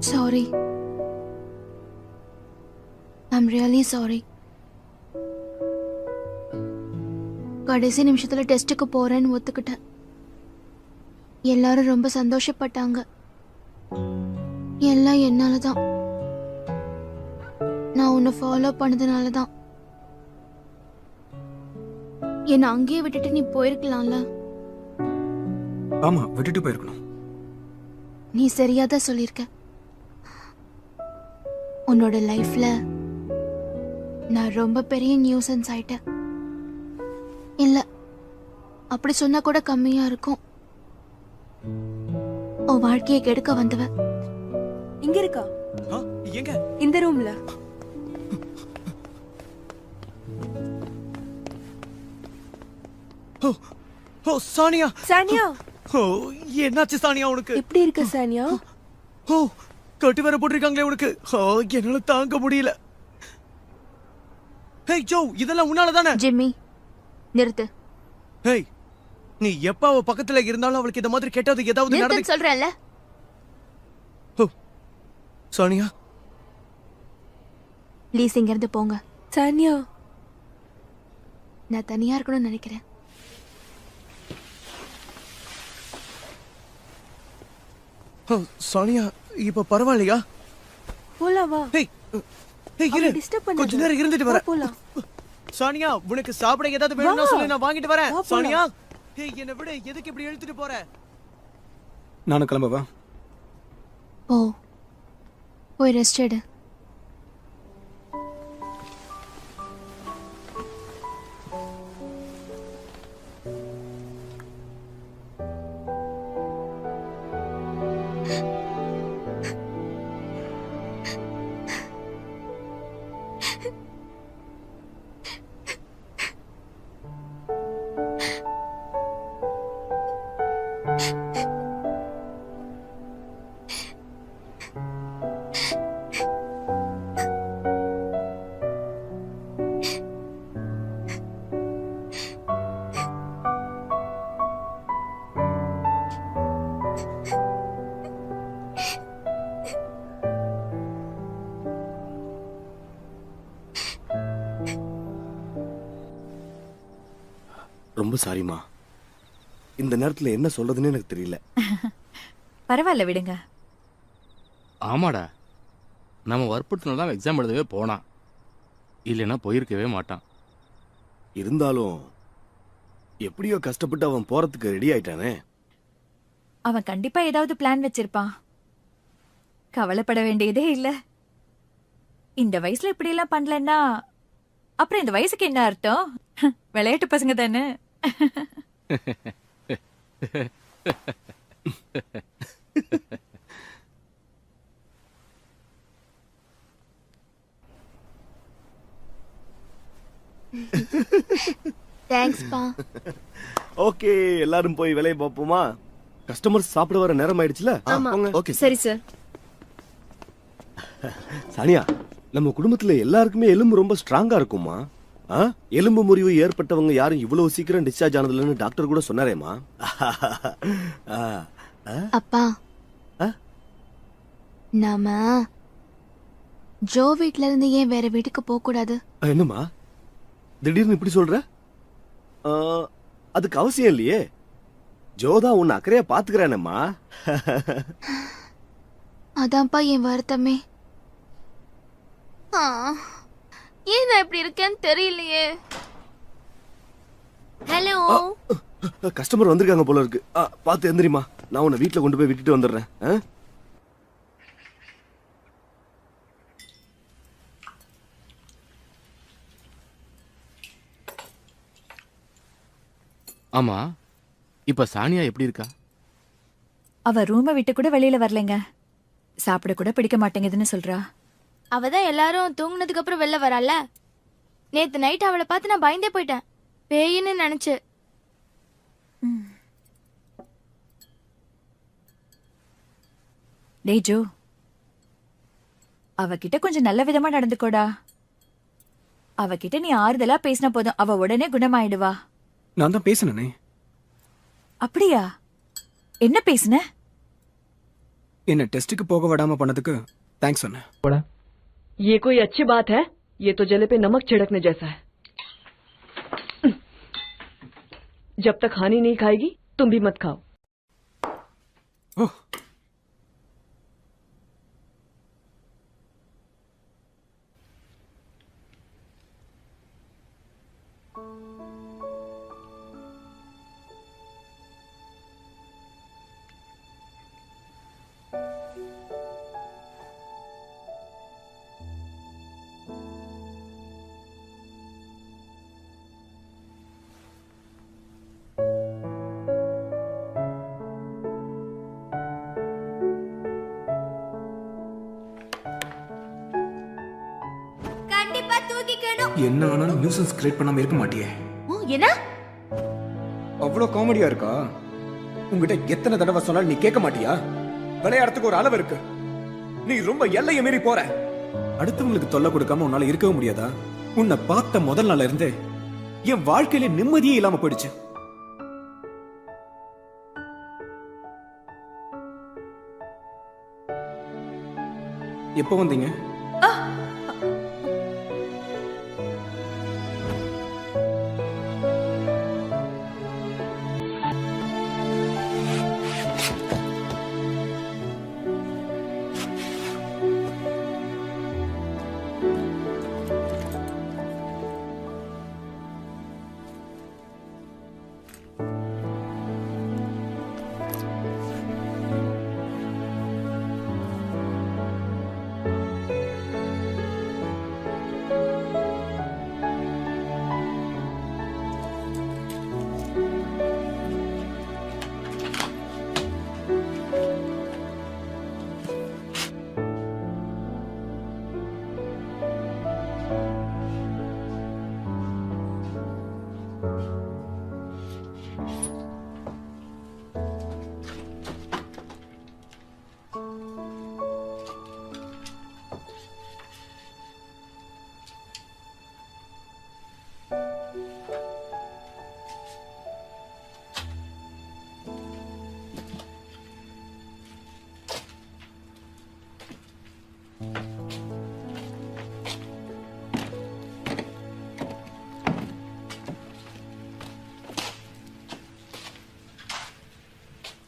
Sorry. I'm really sorry. கடைசி நிமிஷத்துல டெஸ்ட்டுக்கு போறேன்னு ஒத்துக்கிட்டேன். எல்லாரும் ரொம்ப சந்தோஷப்பட்டாங்க. எல்லாம் என்னாலதான். நான் உன்னை ஃபாலோ பண்ணதுனாலதான். என்னை அங்கேயே விட்டுட்டு நீ போயிருக்கலாம்ல. ஆமா, விட்டுட்டு போயிருக்கணும். நீ சரியாதான் சொல்லிருக்க. உன்னோட லைஃப்ல நான் ரொம்ப பெரிய நியூசன்ஸ் ஆயிட்டேன். இல்ல, அப்படி சொன்னா கூட கம்மியா இருக்கும். உன் வாழ்க்கையை கெடுக்க வந்தவ. இங்க இருக்கா? எங்க? இந்த ரூம்ல. ஓ சானியா. சானியா, ஓ என்னாச்சு சானியா உனக்கு? எப்படி இருக்க சானியா? ஓ கட்டு வேற போட்டிருக்காங்களே உனக்கு. ஓ என்னால தாங்க முடியல. ஹேய் ஜோ, இதெல்லாம் உன்னால தானே? ஜிம்மி, நிறுத்து. ஹேய், நீ எப்ப அவ பக்கத்துல இருந்தாலும் அவளுக்கு இந்த மாதிரி கெட்டது ஏதாவது நடந்து சொல்றேன்ல. ஓ சானியா, ப்ளீஸ் இங்க இருந்து போங்க. சானியா, நான் தனியா இருக்கணும்னு நினைக்கிறேன். சானியா இப்ப பரவாயில்லையா? போலாம் வா. ஹேய் ஹேய் இரு, டிஸ்டர்ப் பண்ணாத. கொஞ்ச நேரம் இருந்துட்டு வரேன். போலாம். சானியா, உனக்கு சாப்பிட ஏதாவது வேணும்னா வா. சொல்லு, நான் வாங்கிட்டு வரேன். வா, போலாம். சானியா, ஹேய் என்ன விட, எதுக்கு இப்படி இழுத்துட்டு போற? நானும் கிளம்பவா? போ, போய் ரெஸ்ட் எடு. ரொம்ப சாரிமா. இந்த நேரத்துல என்ன சொல்றதுன்னு எனக்கு தெரியல. பரவாயில்ல விடுங்க. ஆமாடா, நம்ம வற்புறுத்தினால்தான் எக்ஸாம் எழுதவே போனான், இல்லைன்னா போயிருக்கவே மாட்டான். இருந்தாலும் எப்படியோ கஷ்டப்பட்டு அவன் போறதுக்கு ரெடி ஆயிட்டானே. அவன் கண்டிப்பா ஏதாவது பிளான் வச்சிருப்பான். கவலைப்பட வேண்டியதே இல்ல. இந்த வயசுல இப்படி எல்லாம் பண்ணலன்னா அப்புறம் இந்த வயசுக்கு என்ன அர்த்தம்? விளையாட்டு பசங்க தானே. தேங்க்ஸ் பா. ஓகே, எல்லாரும் போய் வேலையை பார்ப்போமா? கஸ்டமர்ஸ் சாப்பிட வர நேரம் ஆயிடுச்சுல. ஓகே சரி சார். சானியா, நம்ம குடும்பத்துல எல்லாருக்குமே எலும்பு ரொம்ப ஸ்ட்ராங்கா இருக்குமா? எலும்பு முறிவு ஏற்பட்டவங்க யாரும் இவ்வளவு சீக்கிரம் டிஸ்சார்ஜ் ஆனதுலன்னு டாக்டர் கூட சொன்னாரேமா. அப்பா, நாம ஜோ வீட்ல இருந்து ஏன் வேற வீட்டுக்கு போக கூடாது? என்னம்மா திடீர்னு இப்படி சொல்ற? அதுக்கு அவசியம் இல்லையே. ஜோதா உன்னை அக்கறையா பாத்துக்கிறானம்மா. அதான்ப்பா என் வருத்தமே. ஏன் நான் இப்படி இருக்கேன்னு தெரியலையே. ஹலோ, கஸ்டமர் வந்திருக்காங்க போல இருக்கு. பாத்து எந்திரிமா, நான் உன்னை வீட்டுல கொண்டு போய் விட்டுட்டு வந்துடுறேன். ஆமா, இப்ப சானியா எப்படி இருக்கா? அவ ரூமை விட்டு கூட வெளியில வரலைங்க. சாப்பிட கூட பிடிக்க மாட்டேங்குதுன்னு சொல்றா. அவதான் எல்லாரும் தூங்குனதுக்கு அப்புறம் வெளில வரால. நேத்து நைட் அவளை பார்த்து நான் பயந்தே போயிட்டேன், பேயின்னு நினைச்சு. டேய் ஜோ, அவகிட்ட கொஞ்சம் நல்ல விதமா நடந்துக்கோடா. அவகிட்ட நீ ஆறுதலா பேசின போதும் அவ உடனே குணமாயிடுவா. நான் தான் பேசினேனே. அப்படியா? என்ன பேசுன? என்ன டெஸ்ட்டுக்கு போக விடாம பண்ணதுக்கு தேங்க்ஸ் சொன்னேன். ये कोई अच्छी बात है? ये तो जले पे नमक छिड़कने जैसा है. जब तक हानि नहीं खाएगी तुम भी मत खाओ. ஓ, கண்டிப்பா தூக்கிக்கணும். என்ன ஆனாலும் நியூசன்ஸ் கிரியேட் பண்ணாம இருக்க மாட்டியே. என்ன? அவ்வளவு காமெடியா இருக்கா? உங்ககிட்ட எத்தனை தடவை சொன்னாலும் நீ கேட்க மாட்டியா? விளையாடுறதுக்கு ஒரு அளவு இருக்கு. நீ ரொம்ப எல்லையை மீறி போற. அடுத்தவங்களுக்கு தொல்லை கொடுக்காம உன்னால இருக்கவும் முடியாதா? உன்னை பார்த்த முதல் நாள்ல இருந்தே என் வாழ்க்கையில நிம்மதியே இல்லாம போயிடுச்சு. எப்போ வந்தீங்க?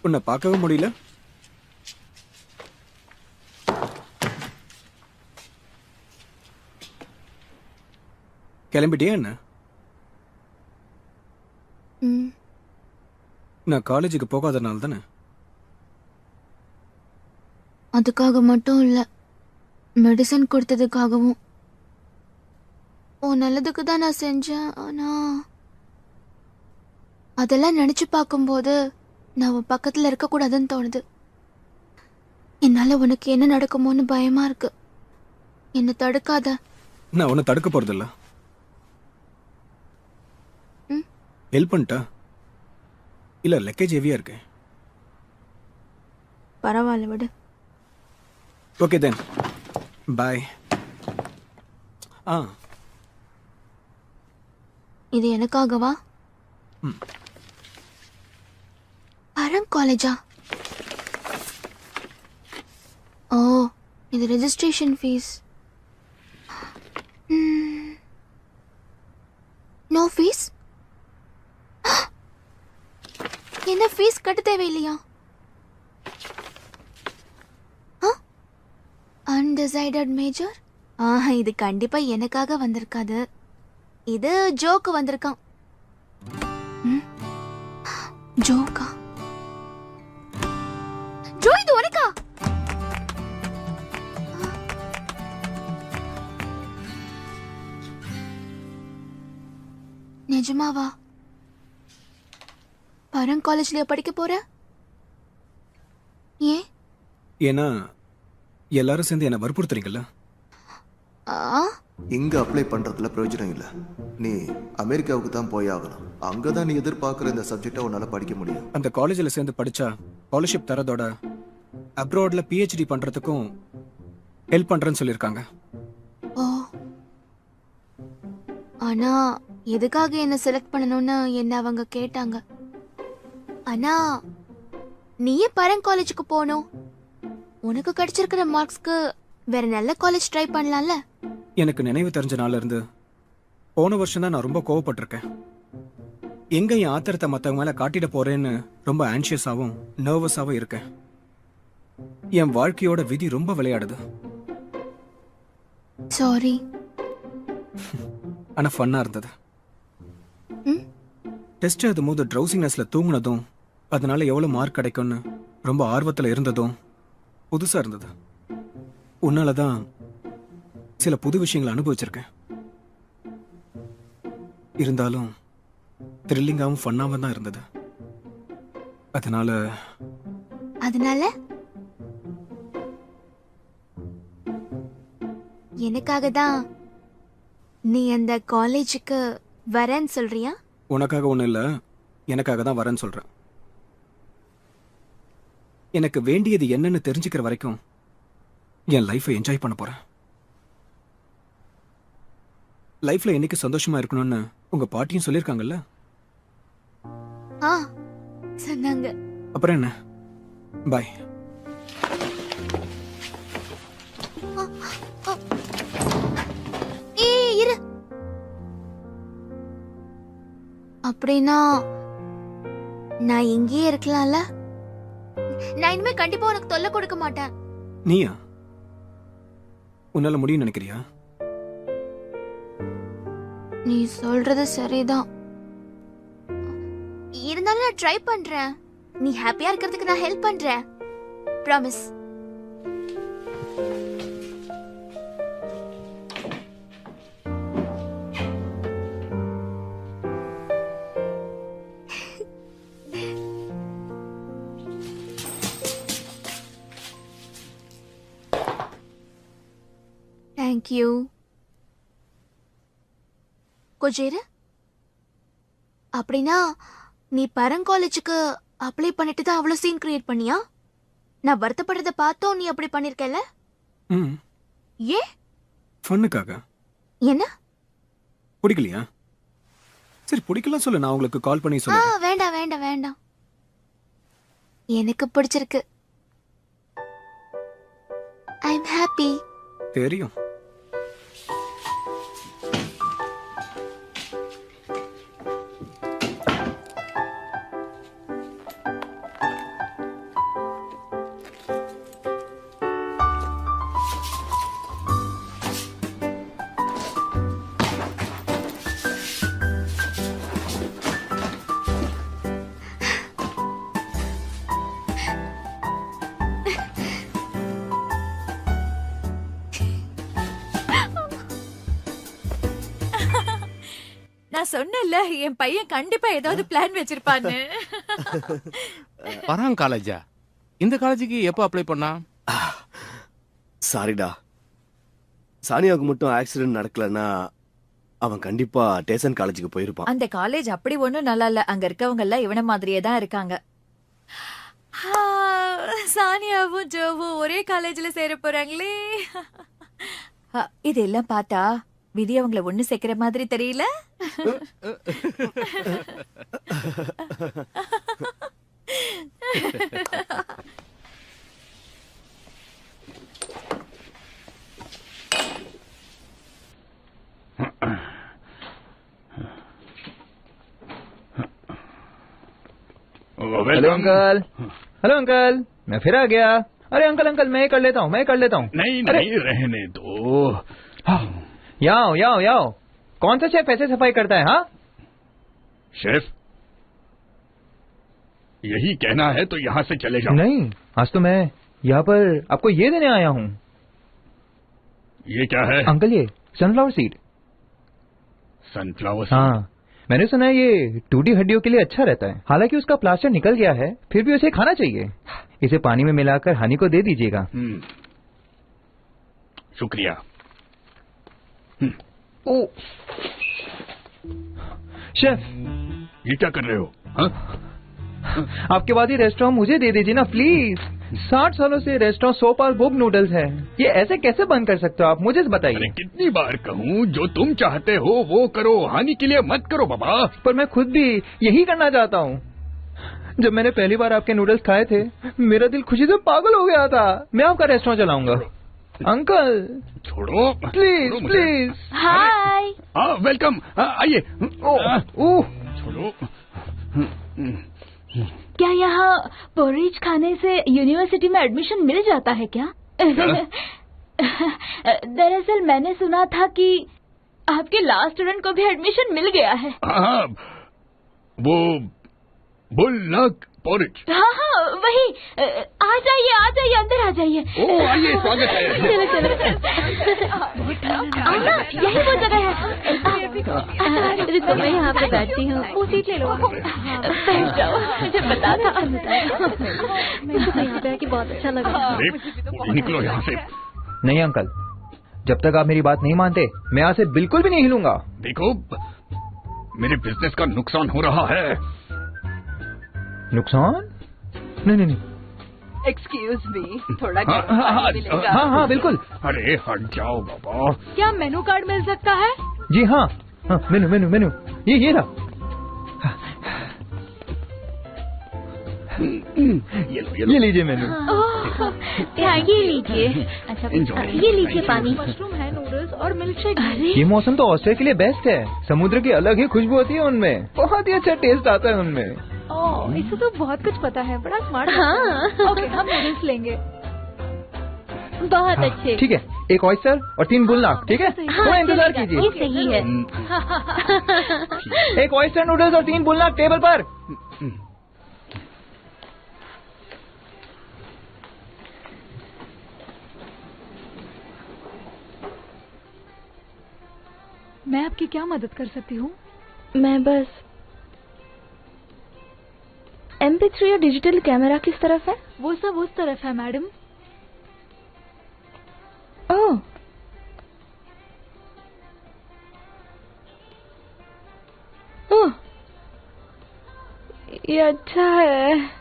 உன்னை பார்க்கவே முடியல. கிளம்பிட்டியா என்ன? நான் காலேஜுக்கு போகாதனால தானே? அதுக்காக மட்டும் இல்ல, மெடிசன் கொடுத்ததுக்காகவும். உன் நல்லதுக்கு தான் நான் செஞ்சேன். ஆனா அதெல்லாம் நினைச்சு பார்க்கும்போது நான் உன் பக்கத்துல இருக்க கூடாதுன்னு தோணுது. என்னால உனக்கு என்ன நடக்குமோன்னு பயமா இருக்கு. என்ன தடுக்காத. நான் உன்னை தடுக்க போறதில்ல. ஹெல்ப் பண்ணிட்டா? இல்ல லக்கேஜ் ஹெவியா இருக்கு. பரவாயில்ல விடு. Okay then bye. இது எனக்காகவா? பரம் காலேஜா? ஓ, இது ரெஜிஸ்ட்ரேஷன் ஃபீஸ். No fees? என்ன ஃபீஸ் கட்ட தேவையில்லையா? Undecided major? இது கண்டிப்பா எனக்காக வந்திருக்காது. இது ஜோக்கு வந்திருக்கான். ஜோக்கா? ஜோ, இது உனக்கா? நிஜமாவா? பரம் காலேஜ்லயே படிக்க போற? ஏன்? ஏன்னா எல்லாரும் சேர்ந்து என்ன வற்புறுத்துறீங்கல்ல. இங்க அப்ளை பண்றதுல பிரயோஜனம் இல்ல. நீ அமெரிக்காவுக்கு தான் போய் ஆகணும். அங்கதான் நீ எதிர்பார்க்கிற இந்த சப்ஜெக்டை உன்னால படிக்க முடியும். அந்த காலேஜ்ல சேர்ந்து படிச்சா ஸ்காலர்ஷிப் தரதோட அப்ராட்ல PhD பண்றதுக்கும் ஹெல்ப் பண்றேன்னு சொல்லியிருக்காங்க. ஓ, ஆனா எதுக்காக என்ன செலக்ட் பண்ணணும்னு என்ன அவங்க கேட்டாங்க. ஆனா நீயே பரங் காலேஜுக்கு போகணும். உனக்கு கிடைச்சிருக்கிற மார்க்ஸ்க்கு வேற நல்ல காலேஜ் ட்ரை பண்ணலாம்ல. எனக்கு நினைவு தெரிஞ்ச நாள்ல இருந்து போன வருஷம் தான் நான் ரொம்ப கோவப்பட்டிருக்கேன். எங்க என் ஆத்திரத்தை மத்தவங்க மேல காட்டிட போறேன்னு ரொம்ப ஆன்சியஸாவும் நர்வஸாவும் இருக்கேன். என் வாழ்க்கையோட விதி ரொம்ப விளையாடுது. சாரி. ஆனா ஃபன்னா இருந்தது. டெஸ்ட் எழுதும் போது ட்ரௌசினஸ்ல தூங்குனதும் அதனால எவ்வளவு மார்க் கிடைக்கும்னு ரொம்ப ஆர்வத்துல இருந்ததும் புதுசா இருந்தது. உன்னாலதான் சில புது விஷயங்களை அனுபவிச்சிருக்கேன். இருந்தாலும் த்ரில்லிங்காவும் ஃபன்னாவும் தான் இருந்தது. அதனால எனக்காக தான் நீ அந்த காலேஜுக்கு வரேன்னு சொல்றியா? உனக்காக ஒண்ணும் இல்ல, எனக்காக தான் வரேன்னு சொல்றேன். எனக்கு வேண்டியது என்னன்னு தெரிஞ்சுக்கிற வரைக்கும் என் லைஃபை என்ஜாய் பண்ண போறேன். லைஃப்ல என்னைக்கு சந்தோஷமா இருக்கணும்னு உங்க பாட்டியும் சொல்லிருக்காங்கல்ல. சொன்னாங்க. அப்புறம் என்ன, பாய். இரு. அப்படின்னா நான் இங்கேயே இருக்கலாம்ல. நான் இனிமே கண்டிப்பா உனக்கு தொல்லை கொடுக்க மாட்டேன். நீயா? உன்னால முடியும் நினைக்கிறியா? நீ சொல்றது சரிதான். இருந்தாலும் நான் ட்ரை பண்றேன். நீ ஹாப்பியா இருக்கிறதுக்கு நான் ஹெல்ப் பண்றேன். ப்ராமிஸ். Thank you. கொஞ்சம் அப்படின்னா நீ பரங் காலேஜுக்கு அப்ளை பண்ணிட்டு தான் அவ்வளவு சீன் கிரியேட் பண்ணியா? நான் வருத்தப்படுறத பார்த்தோம் நீ அப்படி பண்ணிருக்கல. ஏ? ஃபன்னுக்காக. என்ன? பிடிக்கலையா? சரி பிடிக்கலாம் சொல்லு, நான் உங்களுக்கு கால் பண்ணி சொல்றேன். வேண்டாம் வேண்டாம் வேண்டாம், எனக்கு பிடிச்சிருக்கு. ஐ அம் ஹாப்பி. தெரியும். நான் சொன்னேன்ல என் பையன் கண்டிப்பா ஏதாவது பிளான் வச்சிருப்பான்னு. பராங் காலேஜா? இந்த காலேஜுக்கு எப்போ அப்ளை பண்ணா? சாரிடா, சானியாவுக்கு மட்டும் ஆக்சிடென்ட் நடக்கலன்னா அவன் கண்டிப்பா டேசன் காலேஜுக்கு போயிருப்பான். அந்த காலேஜ் அப்படி ஒண்ணும் நல்லா இல்ல. அங்க இருக்கவங்க எல்லாம் இவன மாதிரியே தான் இருக்காங்க. சானியாவும் ஜோவும் ஒரே காலேஜ்ல சேர போறாங்களே. இதெல்லாம் பார்த்தா விதி அவங்கள ஒண்ணு சேர்க்கிற மாதிரி தெரியல. हेलो अंकल, हेलो अंकल, मैं फिर आ गया। अरे अंकल अंकल मैं कर लेता हूँ, मैं कर लेता हूँ। नहीं नहीं रहने दो। याओ याओ, कौन सा शेफ ऐसे सफाई करता है? हाँ शेफ, यही कहना है तो यहाँ से चले जाओ। नहीं, आज तो मैं यहाँ पर आपको ये देने आया हूँ। ये क्या है? अंकल ये सनफ्लावर सीड। Sunflower seed? हाँ, मैंने सुना है ये टूटी हड्डियों के लिए अच्छा रहता है। हालांकि उसका प्लास्टर निकल गया है, फिर भी उसे खाना चाहिए। इसे पानी में मिलाकर हानि को दे दीजिएगा। शुक्रिया। ओ शेफ, ये क्या कर रहे हो? हाँ? आपके बाद ही रेस्टोरेंट मुझे दे दीजिए ना प्लीज। 60 सालों से रेस्टोरेंट सोपाल बुक नूडल्स है, ये ऐसे कैसे बंद कर सकते हो आप? मुझे बताइए। अरे कितनी बार कहूँ, जो तुम चाहते हो वो करो, हानि के लिए मत करो बाबा। पर मैं खुद भी यही करना चाहता हूँ। जब मैंने पहली बार आपके नूडल्स खाए थे, मेरा दिल खुशी से पागल हो गया था। मैं आपका रेस्टोरेंट चलाऊंगा। अंकल छोड़ो प्लीज छोड़ो मुझे। प्लीज। हाय। हाँ वेलकम, आइए। ओह छोड़ो। क्या यहाँ पोरीज खाने से यूनिवर्सिटी में एडमिशन मिल जाता है क्या? दरअसल मैंने सुना था कि आपके लास्ट स्टूडेंट को भी एडमिशन मिल गया है। हाँ, वो बुलनक पोरिज। हाँ हाँ वही। आ जाइए अंदर आ जाइए। ओ आइए, स्वागत है। चलो चलो आना, यही वो जगह है। रुको मैं यहाँ पे बैठती हूँ। वो सीट ले लो। बैठ जाओ, मुझे पता था। मुझे यहाँ पे आके बहुत अच्छा लगा। अरे निकलो यहाँ से। नहीं अंकल, जब तक आप मेरी बात नहीं मानते मैं यहाँ से बिल्कुल भी नहीं हिलूंगा। देखो मेरे बिजनेस का नुकसान हो रहा है। नुकसान? नहीं नहीं नहीं। एक्सक्यूज मी, थोड़ा हाँ बिल्कुल। अरे हट जाओ बाबा। क्या मेनू कार्ड मिल सकता है? जी हाँ हाँ, मेनू मेनू मेनू ये रहा। ये लीजिए मेनू। ये लीजिए। अच्छा ये लीजिए पानी। मशरूम है, नूडल्स और मिल्क शेक। ये मौसम तो ऑस्ट्रेलिया के लिए बेस्ट है। समुद्र की अलग ही खुशबू होती है उनमें, बहुत ही अच्छा टेस्ट आता है उनमें। ओह, इसे तो बहुत कुछ पता है, बड़ा स्मार्ट। हाँ। ओके, हम नूडल्स लेंगे। बहुत अच्छे। ठीक है, एक ऑयस्टर और 3 बुलनाक। ठीक है, थोड़ा इंतजार कीजिए। ये सही है। एक ऑयस्टर नूडल्स और 3 बुलनाक टेबल पर। मैं आपकी क्या मदद कर सकती हूँ? मैं बस MP3 या डिजिटल कैमरा किस तरफ है? वो सब उस तरफ है मैडम। ओह, ओह, ये अच्छा है।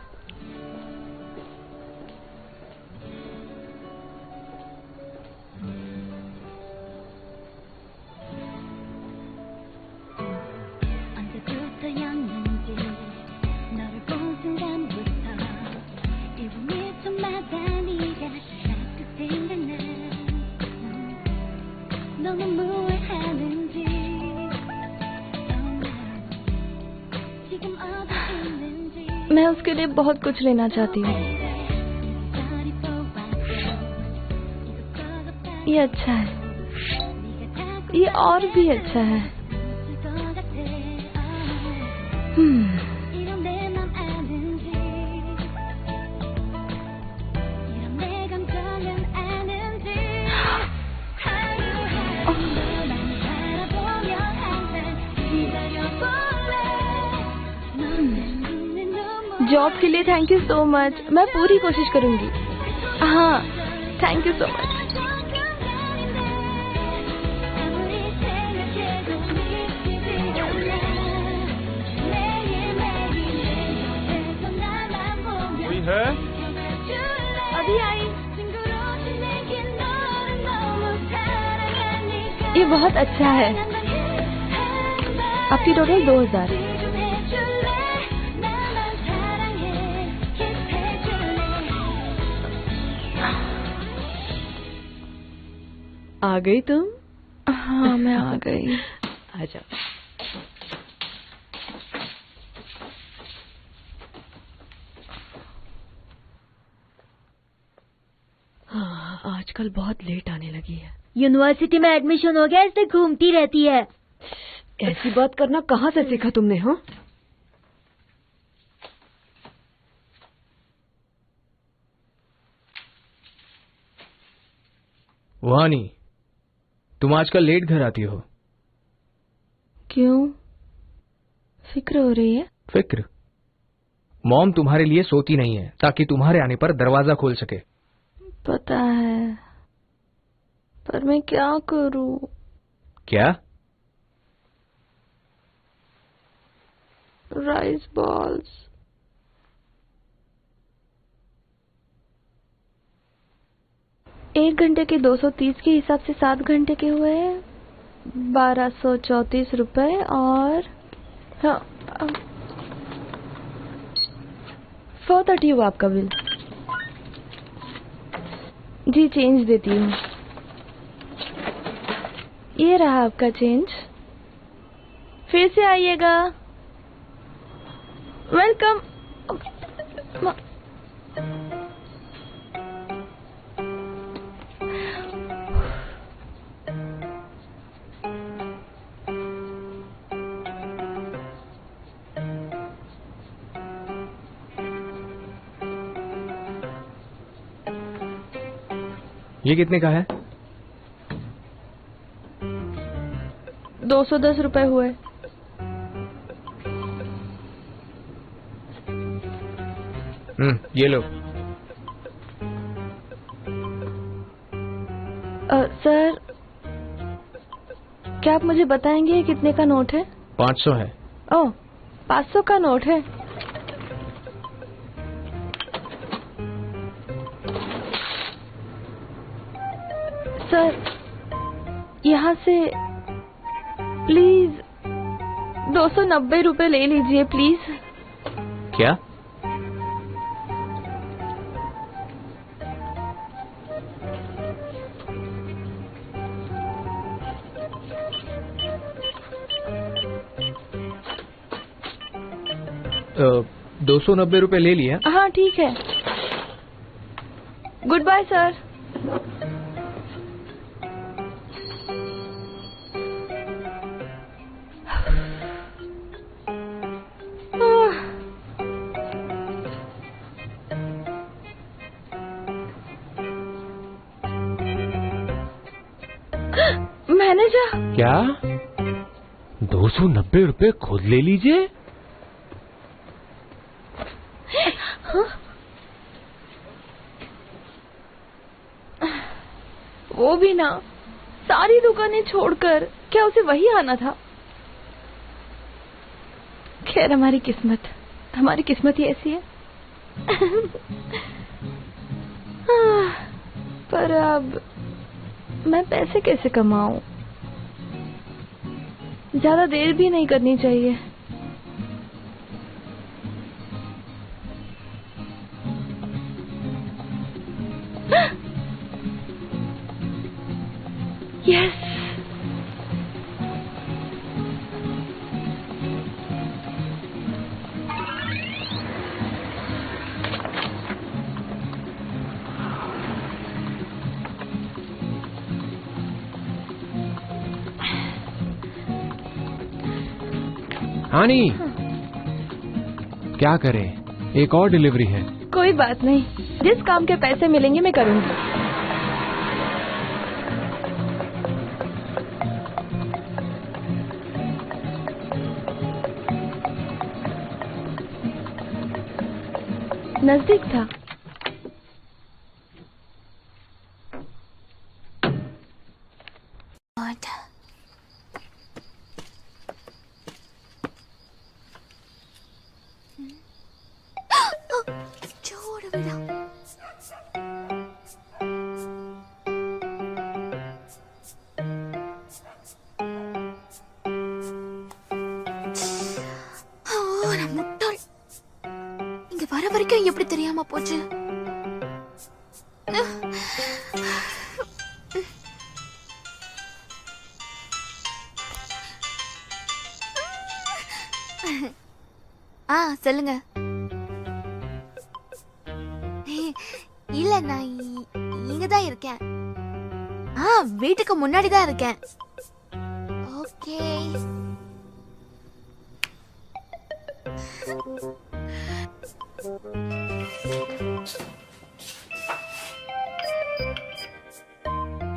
मैं उसके लिए बहुत कुछ लेना चाहती हूँ। ये अच्छा है, ये और भी अच्छा है। जॉब के लिए थैंक यू सो मच। मैं पूरी कोशिश करूंगी। हाँ, थैंक यू सो मच। कोई है? अभी आई। ये बहुत अच्छा है। आपकी टोटल 2000। आ गई तुम? हाँ मैं आ गई। आ जाओ। हाँ, आजकल बहुत लेट आने लगी है। यूनिवर्सिटी में एडमिशन हो गया इसलिए घूमती रहती है। ऐसी बात करना कहाँ से सीखा तुमने? हाँ, वानी, तुम आजकल लेट घर आती हो। क्यों? फिक्र हो रही है? फिक्र? मॉम तुम्हारे लिए सोती नहीं है ताकि तुम्हारे आने पर दरवाजा खोल सके। पता है, पर मैं क्या करूं? क्या? Rice balls. 1 घंटे के 230 के हिसाब से 7 घंटे के हुए 1234 रुपए और हाँ 430 हुआ आपका बिल। जी चेंज देती हूँ, ये रहा आपका चेंज, फिर से आइएगा। वेलकम। ये कितने का है? 210 रुपए हुए। ये लो। सर क्या आप मुझे बताएंगे कितने का नोट है? 500 है। ओह 500 का नोट है। सर यहाँ से प्लीज 290 रुपए ले लीजिए प्लीज। क्या? अ, 290 रुपए ले लिया। हाँ ठीक है, गुड बाय सर। मैनेजर क्या 290 रुपए खुद ले लीजिए? वो भी ना सारी दुकानें छोड़कर, क्या उसे वही आना था? खैर हमारी किस्मत ही ऐसी है। पर अब मैं पैसे कैसे कमाऊं? ज्यादा देर भी नहीं करनी चाहिए। यस हानी क्या करें, एक और डिलीवरी है। कोई बात नहीं, जिस काम के पैसे मिलेंगे मैं करूंगी। नजदीक था। छोड़ बेटा। நான் முட்டாள். இங்க வர வரைக்கும் எப்படி தெரியாம போச்சு? சொல்லுங்க. இல்ல நான் இங்க தான் இருக்கேன். வீட்டுக்கு முன்னாடி தான் இருக்கேன். ஓகே.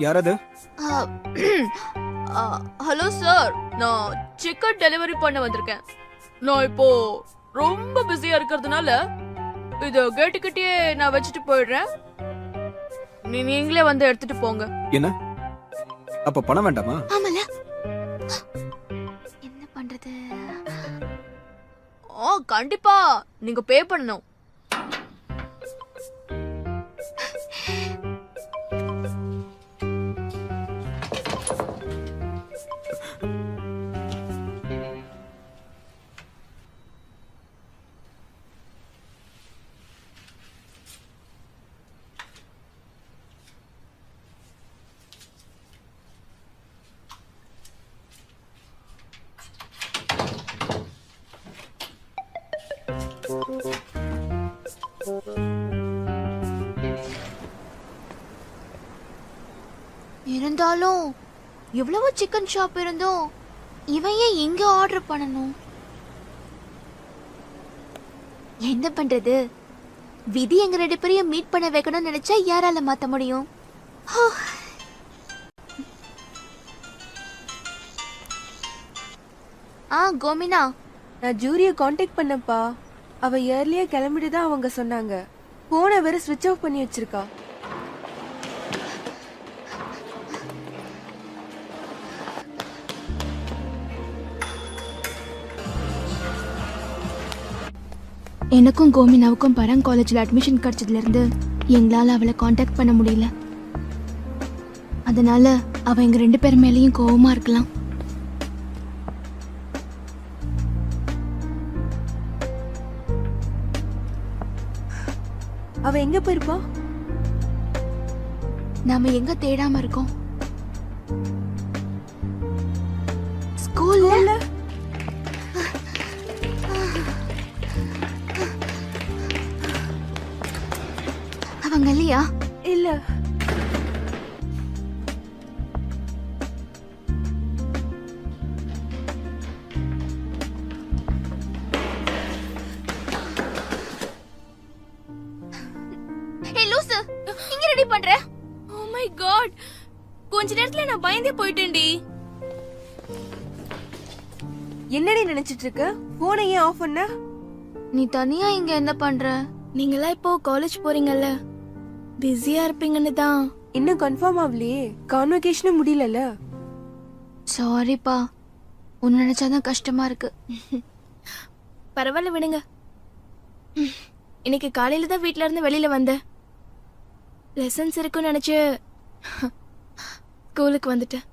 யாரது? ஹலோ சார், நான் சிக்கன் டெலிவரி பண்ண வந்திருக்கேன். நான் இப்போ ரொம்ப பிஸியா இருக்கிறதுனால இத கேட்டுக்கிட்டே நான் வச்சுட்டு போயிடுறேன். நீங்களே வந்து எடுத்துட்டு போங்க. என்ன அப்ப பணம் வேண்டாமா? ஆமால. என்ன பண்றது? கண்டிப்பா நீங்க பே பண்ணணும். இருந்தாலும் எவ்வளவு சிக்கன் ஷாப் இருந்தோம் இவன் ஏன் இங்க ஆர்டர் பண்ணணும்? என்ன பண்றது? விதி எங்க 2 பேரையும் மீட் பண்ண வைக்கணும்னு நினைச்சா யாரால மாத்த முடியும்? கோமினா, நான் ஜூரிய காண்டாக்ட் பண்ணப்பா. அவ இயர்லியா கிளம்பிட்டு தான் அவங்க சொன்னாங்க. போனை வேற ஸ்விட்ச் ஆஃப் பண்ணி வச்சிருக்கா. எனக்கும் கோமினாவுக்கும் பரங் காலேஜில் அட்மிஷன் கிடைச்சதுல இருந்து எங்களால அவளை காண்டாக்ட் பண்ண முடியல. அதனால அவ எங்க 2 பேர் மேலேயும் கோவமா இருக்கலாம். அவ எங்க போயிருப்பா? நாம எங்க தேடாம இருக்கோம்? ஸ்கூல்ல. அவங்க இல்லையா? இல்ல. கொஞ்ச நேரத்துல நான் பயந்தே போயிட்டேன்டி. என்னடி நினைச்சிட்டு இருக்க? போனை ஏன் ஆஃப் பண்ண? நீ தனியா இங்க என்ன பண்ற? நீங்களா இப்போ காலேஜ் போறீங்கல்ல, பிஸியா இருப்பீங்கன்னு தான். இன்னும் கன்ஃபார்ம் ஆகலையே, கான்வகேஷனும் முடியலல. சாரிப்பா, உன்னை நினைச்சாதான் கஷ்டமா இருக்கு. பரவாயில்ல விடுங்க. இன்னைக்கு காலையில தான் வீட்ல இருந்து வெளியில வந்தேன். லெசன்ஸ் இருக்குன்னு நினைச்சு ஸ்கூலுக்கு வந்துட்டேன்.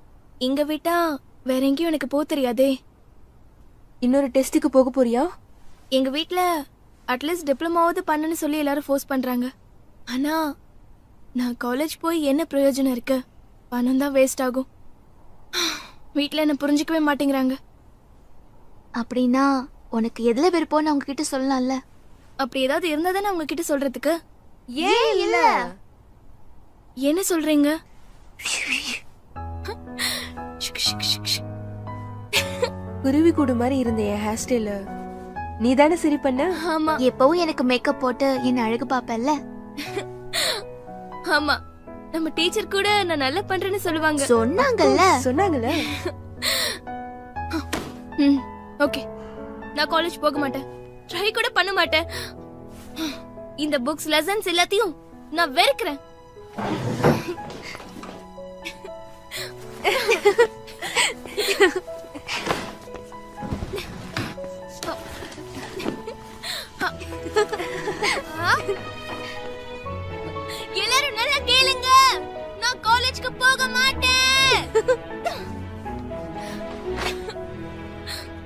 இங்க விட்டா வேற எங்கேயும் எனக்கு போக தெரியாதே. இன்னொரு டெஸ்ட்டுக்கு போக போறியா? எங்க வீட்ல அட்லீஸ்ட் டிப்ளமாவது பண்ணணும்னு சொல்லி எல்லாரும் ஃபோர்ஸ் பண்றாங்க. ஆனா நான் காலேஜ் போய் என்ன பிரயோஜனம் இருக்கு? பணம் தான் வேஸ்ட் ஆகும். வீட்ல என்ன புரிஞ்சுக்கவே மாட்டேங்கிறாங்க. அப்படின்னா உனக்கு எதுல விருப்பம்னு அவங்க கிட்ட சொல்லலாம்ல. அப்படி ஏதாவது இருந்தா தானே அவங்க கிட்ட சொல்றதுக்கு. ஏன் இல்ல? என்ன சொல்றீங்க? குருவி கூடு மாதிரி இருந்த என் ஹேர் ஸ்டைல நீ தானே சரி பண்ண? ஆமா. எப்பவும் எனக்கு மேக்கப் போட்டு என்ன அழகு பாப்பல்ல. ஆமா, நம்ம டீச்சர் கூட நான் நல்லா பண்றேன்னு சொல்லுவாங்க. சொன்னாங்கல்ல. ஓகே, நான் காலேஜ் போக மாட்டேன், ட்ரை கூட பண்ண மாட்டேன். இந்த புக்ஸ் லெசன்ஸ் எல்லாத்தையும் நான் வெறுக்கிறேன். எல்லாரும் நல்லா கேளுங்க, நான் காலேஜ்க்கு போக மாட்டேன்.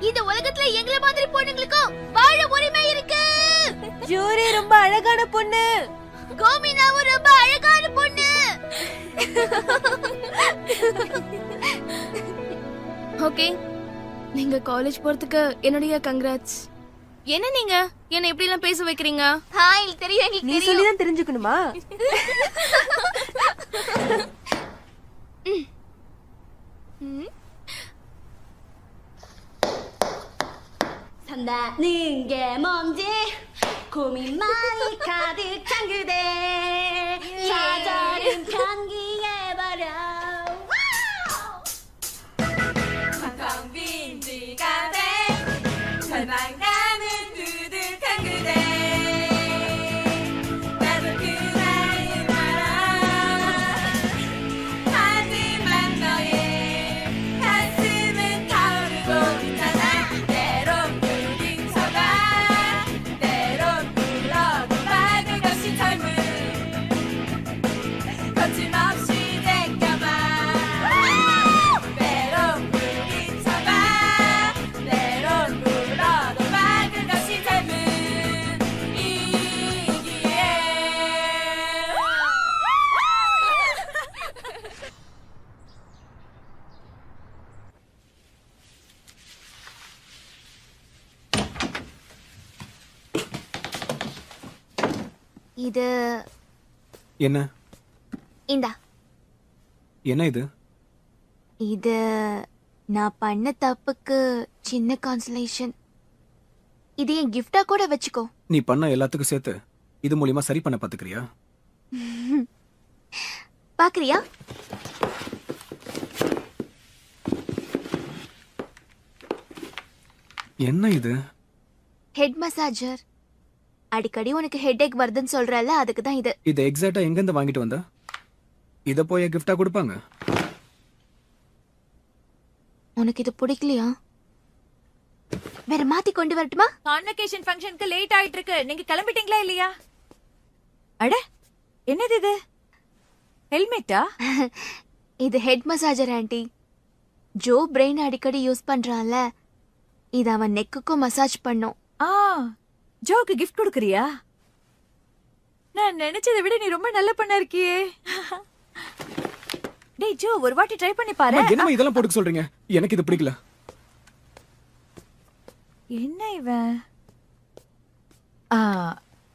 இந்த உலகத்துல எங்கள மாதிரி பொண்ணுங்களுக்கும் வாழ உரிமை இருக்கு. ஜூரி ரொம்ப அழகான பொண்ணு, கோமினாவும் ரொம்ப அழகான பொண்ணு. ஓகே, நீங்க காலேஜ் போறதுக்கு என்னுடைய கங்க்ராட்ஸ். என்ன நீங்க என்ன இப்படி எல்லாம் பேச வைக்கிறீங்க? தெரியும், நீ சொல்லிதான் தெரிஞ்சுக்கணுமா? 산다는 게 뭔지 고민 많이 가득한 그대 좌절은 편기해버려. 텅텅 빈 지갑에 절망감은 두둑한 그대 나도 그날을 알아. 하지만 너의 가슴은 타오르고 있잖아. 때론 부딪혀가 때론 불러도 받은 것이 젊음. இது என்ன இந்தா. என்ன இது? இது நான் பண்ண தப்புக்கு சின்ன கான்சலேஷன். இது என் கிஃப்டா கூட வச்சுக்கோ. நீ பண்ண எல்லாத்துக்கும் சேர்த்து இது மூலியமா சரி பண்ண பாத்துக்கிறியா? பாக்குறியா? என்ன இது? Head massager. அடிக்கடி உனக்கு ஹெட் வருதுன்னு சொல்றல, அதுக்கு தான் இது. இதை எக்ஸாக்ட்டா எங்க இருந்து வாங்கிட்டு வந்த? இத போய் கிஃப்டா கொடுப்பாங்க? உனக்கு இது பிடிக்கலையா? வேற மாத்தி கொண்டு வரட்டுமா? கான்வகேஷன் ஃபங்க்ஷனுக்கு லேட் ஆயிட்டு இருக்கு. நீங்க கிளம்பிட்டீங்களா இல்லையா? அட என்னது இது? ஹெல்மெட்டா? இது head massager aunty. Joe brain அடிக்கடி யூஸ் பண்றான்ல, இது அவன் நெக்குக்கும் மசாஜ் பண்ணும். ஜோக்கு கிஃப்ட் கொடுக்கறியா? நான் நினைச்சதை விட நீ ரொம்ப நல்ல பண்ண இருக்கியே. டேய் ஜோ, ஒரு வாட்டி ட்ரை பண்ணி பாரு. என்னமா இதெல்லாம் போட்டுக்க சொல்றீங்க? எனக்கு இது பிடிக்கல. என்ன இவன்?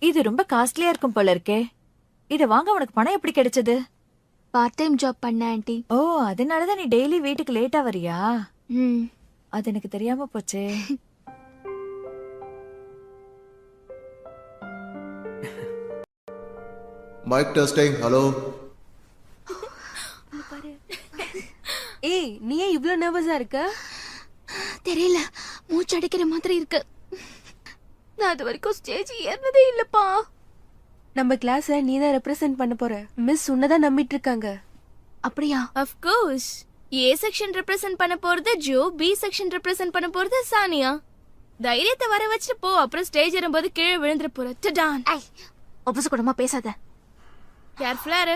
இது ரொம்ப காஸ்ட்லியா இருக்கும் போல இருக்கே. இத வாங்க உனக்கு பணம் எப்படி கிடைச்சது? பார்ட் டைம் ஜாப் பண்ண ஆண்டி. ஓ, அதனாலதான் நீ டெய்லி வீட்டுக்கு லேட்டா வரியா? அது எனக்கு தெரியாம போச்சே. Mike testing. ஹலோ. ஏய், நீ ஏன் இவ்ளோ நர்வஸா இருக்க? தெரியல, மூச்சு அடைக்கிற மாதிரி இருக்கு. நான் அது வரைக்கும் ஸ்டேஜ் ஏறினதே இல்லப்பா. நம்ம கிளாஸ நீ தான் ரெப்ரசென்ட் பண்ண போற. மிஸ் உன்னதான் நம்பிட்டு இருக்காங்க. அப்படியா? Of course. A section represent பண்ண போறது ஜோ, பி செக்ஷன் ரெப்ரசென்ட் பண்ண போறது சானியா. தைரியத்தை வர வச்சுட்டு போ, அப்புறம் ஸ்டேஜ் ஏறும்போது கீழே விழுந்துற போற. டடான். ஒப்பச கூடமா பேசாத. கேர்ஃபுல்லா இரு.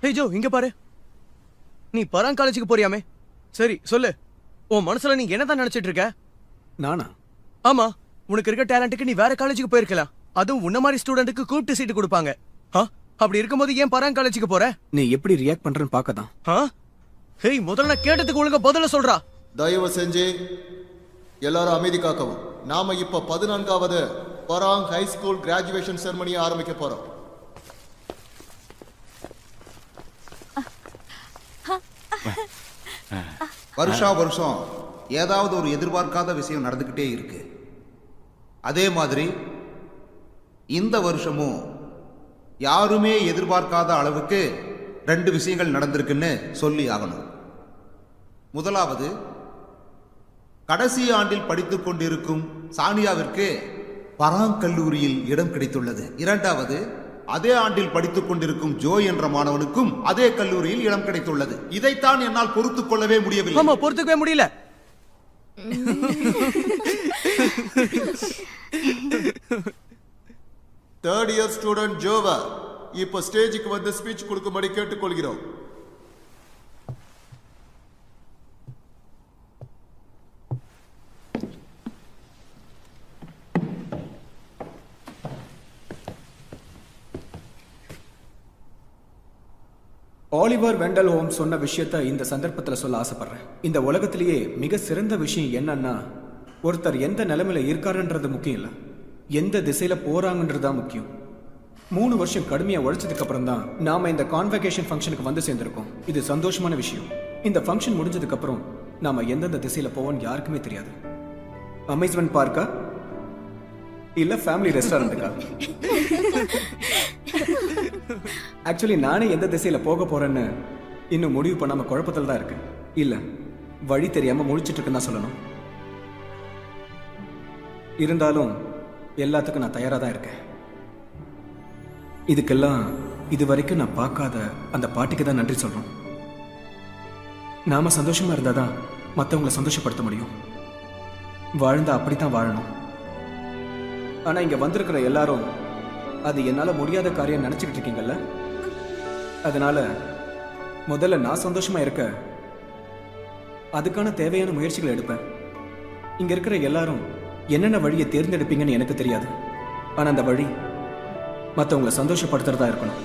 ஹே ஜோ, இங்க பாரு. நீ பராங் காலேஜுக்கு போறியாமே? சரி சொல்லு, உன் மனசுல நீ என்னதான் நினைச்சிட்டு இருக்க? நானா? ஆமா, உனக்கு இருக்க டேலண்ட்டுக்கு நீ வேற காலேஜுக்கு போயிருக்கலாம். அதுவும் உன்ன மாதிரி ஸ்டூடெண்ட்டுக்கு கூப்பிட்டு சீட்டு கொடுப்பாங்க. அப்படி இருக்கும்போது ஏன் பராங் காலேஜுக்கு போற? நீ எப்படி ரியாக்ட் பண்றன்னு பார்க்கதான். ஹேய், முதல்ல நான் கேட்டதுக்கு ஒழுங்கா பதில சொல்றா. தயவு செஞ்சு எல்லாரும் அமைதி காக்கவும். நாம இப்ப 14வது பராங் ஹை ஸ்கூல் கிராஜுவேஷன் செரமனியை ஆரம்பிக்க போறோம். வருஷம் ஏதாவது ஒரு எதிர்பார்க்காத விஷயம் நடந்துகிட்டே இருக்கு. அதே மாதிரி இந்த வருஷமும் யாருமே எதிர்பார்க்காத அளவுக்கு 2 விஷயங்கள் நடந்திருக்குன்னு சொல்லி ஆகணும். முதலாவது, கடைசி ஆண்டில் படித்துக் கொண்டிருக்கும் சானியாவிற்கு பராங் கல்லூரியில் இடம் கிடைத்துள்ளது. இரண்டாவது, அதே ஆண்டில் படித்துக் கொண்டிருக்கும் ஜோ என்ற மாணவனுக்கும் அதே கல்லூரியில் இடம் கிடைத்துள்ளது. இதைத்தான் என்னால் பொறுத்துக் கொள்ளவே முடியவில்லை. ஆமா, பொறுத்துக்கவே முடியல. தேர்ட் இயர் ஸ்டூடெண்ட் ஜோவா இப்ப ஸ்டேஜுக்கு வந்து ஸ்பீச் கொடுக்கும்படி கேட்டுக்கொள்கிறோம். ஆலிவர் வெண்டல் ஹோம்ஸ் சொன்ன விஷயத்த இந்த சந்தர்ப்பத்தில் சொல்ல ஆசைப்படுறேன். இந்த உலகத்திலேயே மிக சிறந்த விஷயம் என்னன்னா, ஒருத்தர் எந்த நிலைமையில இருக்காருன்றது முக்கியம் இல்லை, எந்த திசையில போறாங்கன்றதுதான் முக்கியம். 3 வருஷம் கடுமையா உழைச்சதுக்கு அப்புறம் தான் நாம இந்த கான்வகேஷன் ஃபங்க்ஷனுக்கு வந்து சேர்ந்திருக்கோம். இது சந்தோஷமான விஷயம். இந்த ஃபங்க்ஷன் முடிஞ்சதுக்கு அப்புறம் நாம எந்தெந்த திசையில போவோம்னு யாருக்குமே தெரியாது. அமேஸ்மெண்ட் பார்க்கா இல்ல ஃபேமிலி ரெஸ்டாரண்ட்டுக்கா? ஆக்சுவலி நானே எந்த திசையில போக போறேன்னு இன்னும் முடிவு பண்ணாம குழப்பத்தில் தான் இருக்கு. இல்ல, வழி தெரியாம முழிச்சிட்டு இருக்குன்னு தான் சொல்லணும். இருந்தாலும் எல்லாத்துக்கும் நான் தயாரா தான் இருக்கேன். இதுக்கெல்லாம் இது வரைக்கும் நான் பார்க்காத அந்த பாட்டிக்கு தான் நன்றி சொல்றோம். நாம சந்தோஷமா இருந்தாதான் மற்றவங்களை சந்தோஷப்படுத்த முடியும். வாழ்ந்தா அப்படித்தான் வாழணும். ஆனா இங்க வந்திருக்கிற எல்லாரும் அது என்னால முடியாத காரியம் நினைச்சுக்கிட்டு இருக்கீங்கல்ல. அதனால முதல்ல நான் சந்தோஷமா இருக்க அதுக்கான தேவையான முயற்சிகளை எடுப்பேன். இங்க இருக்கிற எல்லாரும் என்னென்ன வழியை தேர்ந்தெடுப்பீங்கன்னு எனக்கு தெரியாது. ஆனா அந்த வழி மற்றவங்களை சந்தோஷப்படுத்துறதா இருக்கணும்.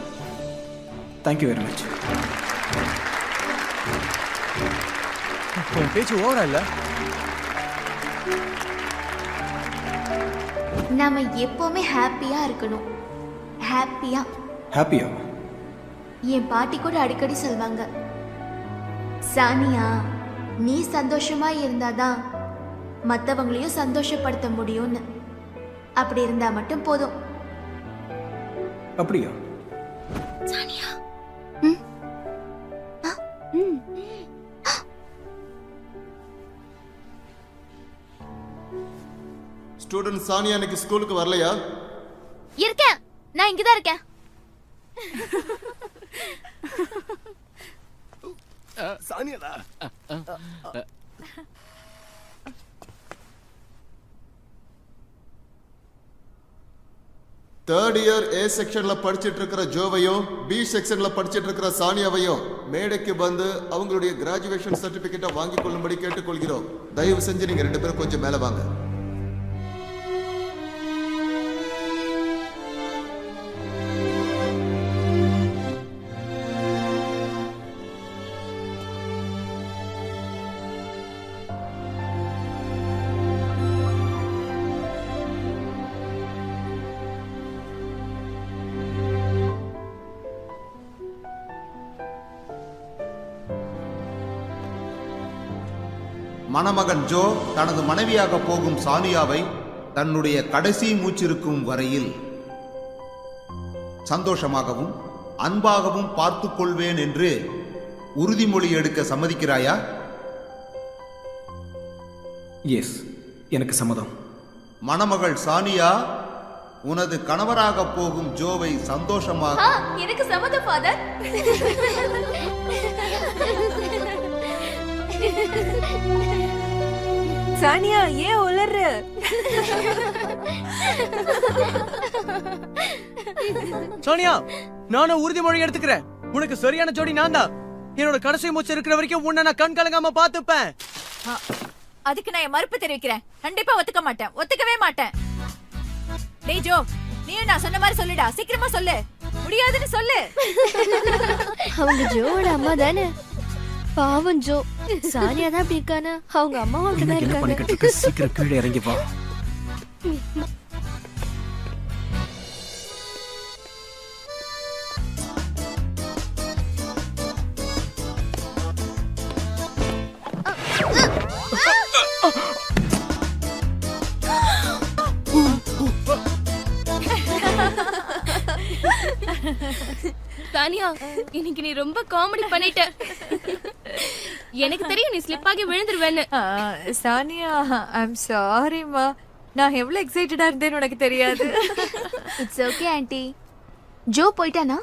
Thank you very much. பேச்சு ஓவரா இல்ல? நாம எப்பவுமே ஹாப்பியா இருக்கணும். ஹாப்பியா. ஹாப்பியா? என் பாட்டி கூட அடிக்கடி சொல்வாங்க, சானியா நீ சந்தோஷமா இருந்தாதான் மத்தவங்களையும் சந்தோஷப்படுத்த முடியும்னு. அப்படி இருந்தா மட்டும் போதும். அப்படியா? சானியா ஸ்டூடெண்ட் சானியா இன்னைக்கு ஸ்கூலுக்கு வரலையா? இருக்கேன், நான் இங்கதான் இருக்கேன். சானியாடா. தேர்ட் இயர் ஏ செக்ஷன்ல படிச்சிட்டு இருக்கிற ஜோவையும் பி செக்ஷன்ல படிச்சிட்டு இருக்கிற சானியாவையும் மேடைக்கு வந்து அவங்களுடைய கிராஜுவேஷன் சர்டிபிகேட்டை வாங்கிக் கொள்ளும்படி கேட்டுக்கொள்கிறோம். தயவு செஞ்சு நீங்க 2 பேரும் கொஞ்சம் மேல வாங்க. மணமகன் ஜோ தனது மனைவியாக போகும் சானியாவை தன்னுடைய கடைசி மூச்சிருக்கும் வரையில் சந்தோஷமாகவும் அன்பாகவும் பார்த்துக் கொள்வேன் என்று உறுதிமொழி எடுக்க சம்மதிக்கிறாயா? எஸ், எனக்கு சம்மதம். மணமகள் சானியா, உனது கணவராக போகும் ஜோவை சந்தோஷமாக. எனக்கு சம்மதம் ஃபாதர். சானியா ஏன் உளற? சோனியா, நானும் உறுதிமொழி எடுத்துக்கிறேன். உனக்கு சரியான ஜோடி நான் தான். என்னோட கடைசி மூச்சு இருக்கிற வரைக்கும் உன்னை நான் கண் கலங்காம பாத்துப்பேன். அதுக்கு நான் என் மறுப்பு தெரிவிக்கிறேன். கண்டிப்பா ஒத்துக்க மாட்டேன், ஒத்துக்கவே மாட்டேன். டேய் ஜோ, நீயும் நான் சொன்ன மாதிரி சொல்லுடா, சீக்கிரமா சொல்லு. முடியாதுன்னு சொல்லு. அவங்க ஜோவோட அம்மா தானே. பாவம் ஜோ, சானியா தான் அப்படி இருக்கானா? அவங்க அம்மாவும் அப்படிதான் என்ன இருக்காங்க. பண்ணிக்கிட்டு இருக்க? சீக்கிரம் கீழே இறங்கி வா. சானியா, இன்னைக்கு நீ ரொம்ப காமெடி பண்ணிட்ட. எனக்கு தெரியும் நீ ஸ்லிப் ஆகி விழுந்துருவேன்னு. சானியா, ஐம் சாரிமா. நான் எவ்வளவு எக்ஸைட்டடா இருந்தேன்னு உனக்கு தெரியாது. It's okay aunty. ஜோ போயிட்டானா?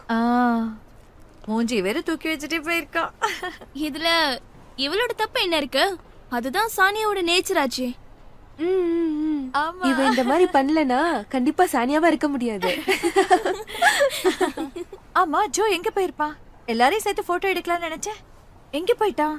மூஞ்சி வேற தூக்கி வச்சுட்டே போயிருக்கா. இதுல இவளோட தப்பு என்ன இருக்கு? அதுதான் சானியாவோட நேச்சர் ஆச்சு. இவ இந்த மாதிரி பண்ணலனா கண்டிப்பா சானியாவா இருக்க முடியாது. ஆமா, ஜோ எங்க போயிருப்பா? எல்லாரையும் சேர்த்து போட்டோ எடுக்கலாம்னு நினைச்சேன். எங்க போயிட்டான்?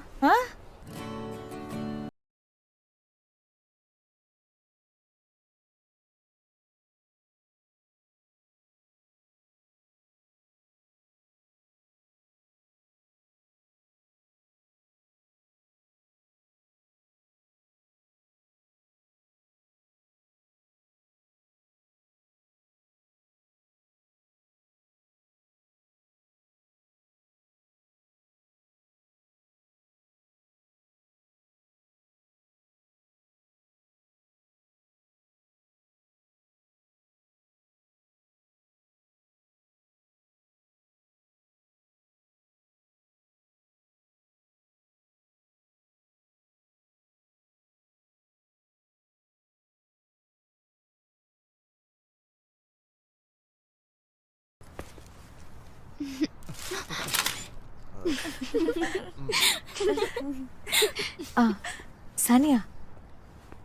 சானியா,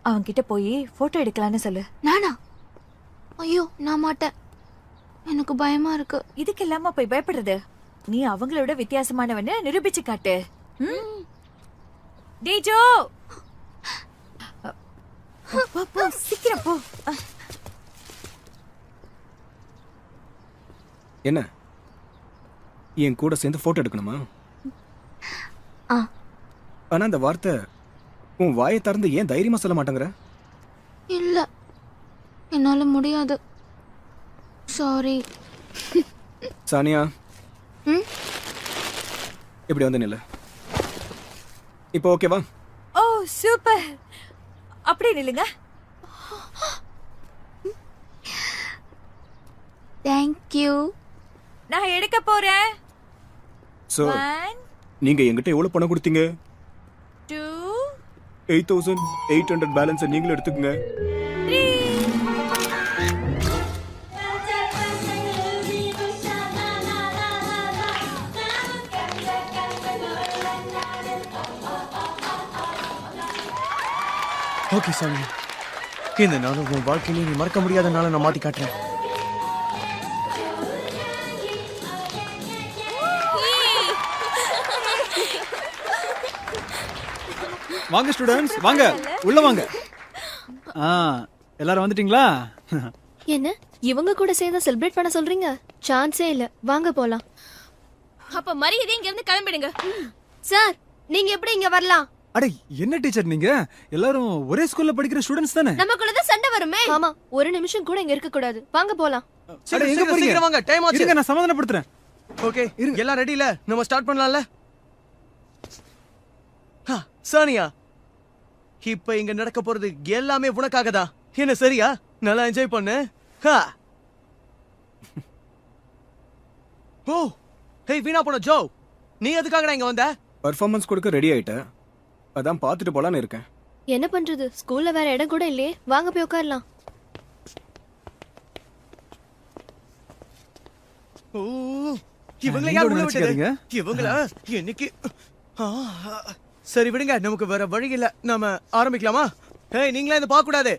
அவன்கிட்ட போய் போட்டோ எடுக்கலான்னு சொல்லு. நானா? ஐயோ, நான் மாட்டேன். எனக்கு பயமா இருக்கு. இதுக்கு இல்லாம போய் பயப்படுறது? நீ அவங்களோட வித்தியாசமானவன்னு நிரூபிச்சு காட்டு. டேய் ஜோ, போ, சீக்கிரம் போ. என்ன, என் கூட சேர்ந்து போட்டோ எடுக்கணுமா? ஆனா அந்த வார்த்தை உன் வாயை திறந்து ஏன் தைரியமா சொல்ல மாட்டேங்கிற? இல்ல, என்னால முடியாது. சாரி. சானியா இப்படி வந்து நில்லு. இப்போ ஓகேவா? ஓ சூப்பர். அப்படியே நில்லுங்க. Thank you. நான் எடுக்க போறேன். சோ நீங்க என்கிட்ட எவ்வளவு பணம் கொடுத்தீங்க? 8,800 பேலன்ஸ் நீங்களும் எடுத்துக்கங்க. ஓகே சாமி, இந்த நாளும் உன் வாழ்க்கையில நீ மறக்க முடியாத நாளை நான் மாத்தி காட்டுறேன். வாங்க ஸ்டூடண்ட்ஸ், வாங்க உள்ள வாங்க. எல்லாரும் வந்துட்டீங்களா? என்ன இவங்க கூட சேர்ந்து செலிப்ரேட் பண்ண சொல்றீங்க? சான்ஸே இல்ல. வாங்க போலாம். அப்ப மரியாதை இங்க இருந்து கிளம்பிடுங்க. சார், நீங்க எப்படி இங்க வரலாம்? அட என்ன டீச்சர் நீங்க? எல்லாரும் ஒரே ஸ்கூல்ல படிக்கிற ஸ்டூடண்ட்ஸ் தானே? நமக்குள்ளதான் சண்டை வருமே. ஆமா, ஒரு நிமிஷம் கூட இங்க இருக்க கூடாது. வாங்க போலாம். அட எங்க போறீங்க? சீக்கிரம் வாங்க, டைம் ஆச்சு. இருங்க நான் சமாதானப்படுத்துறேன். ஓகே, எல்லாம் ரெடி இல்ல? நம்ம ஸ்டார்ட் பண்ணலாம்ல? சானியா, இப்ப இங்க நடக்க போறது எல்லாமே உனக்காக தான். என்ன சரியா? நல்லா என்ஜாய் பண்ணு. ஓ ஹே வீணா போன ஜோ, நீ எதுக்காகடா இங்க வந்த? பெர்ஃபார்மன்ஸ் கொடுக்க ரெடி ஆயிட்டேன், அதான் பார்த்துட்டு போலான்னு இருக்கேன். என்ன பண்றது, ஸ்கூல்ல வேற இடம் கூட இல்லையே. வாங்க போய் உட்காரலாம். ஓ இவங்கள யார் உள்ள விட்டது? இவங்கள இன்னைக்கு சரி விடுங்க, நமக்கு வேற வழி இல்ல. நாம ஆரம்பிக்கலாமா? ஹே நீங்களே இத பார்க்க கூடாது.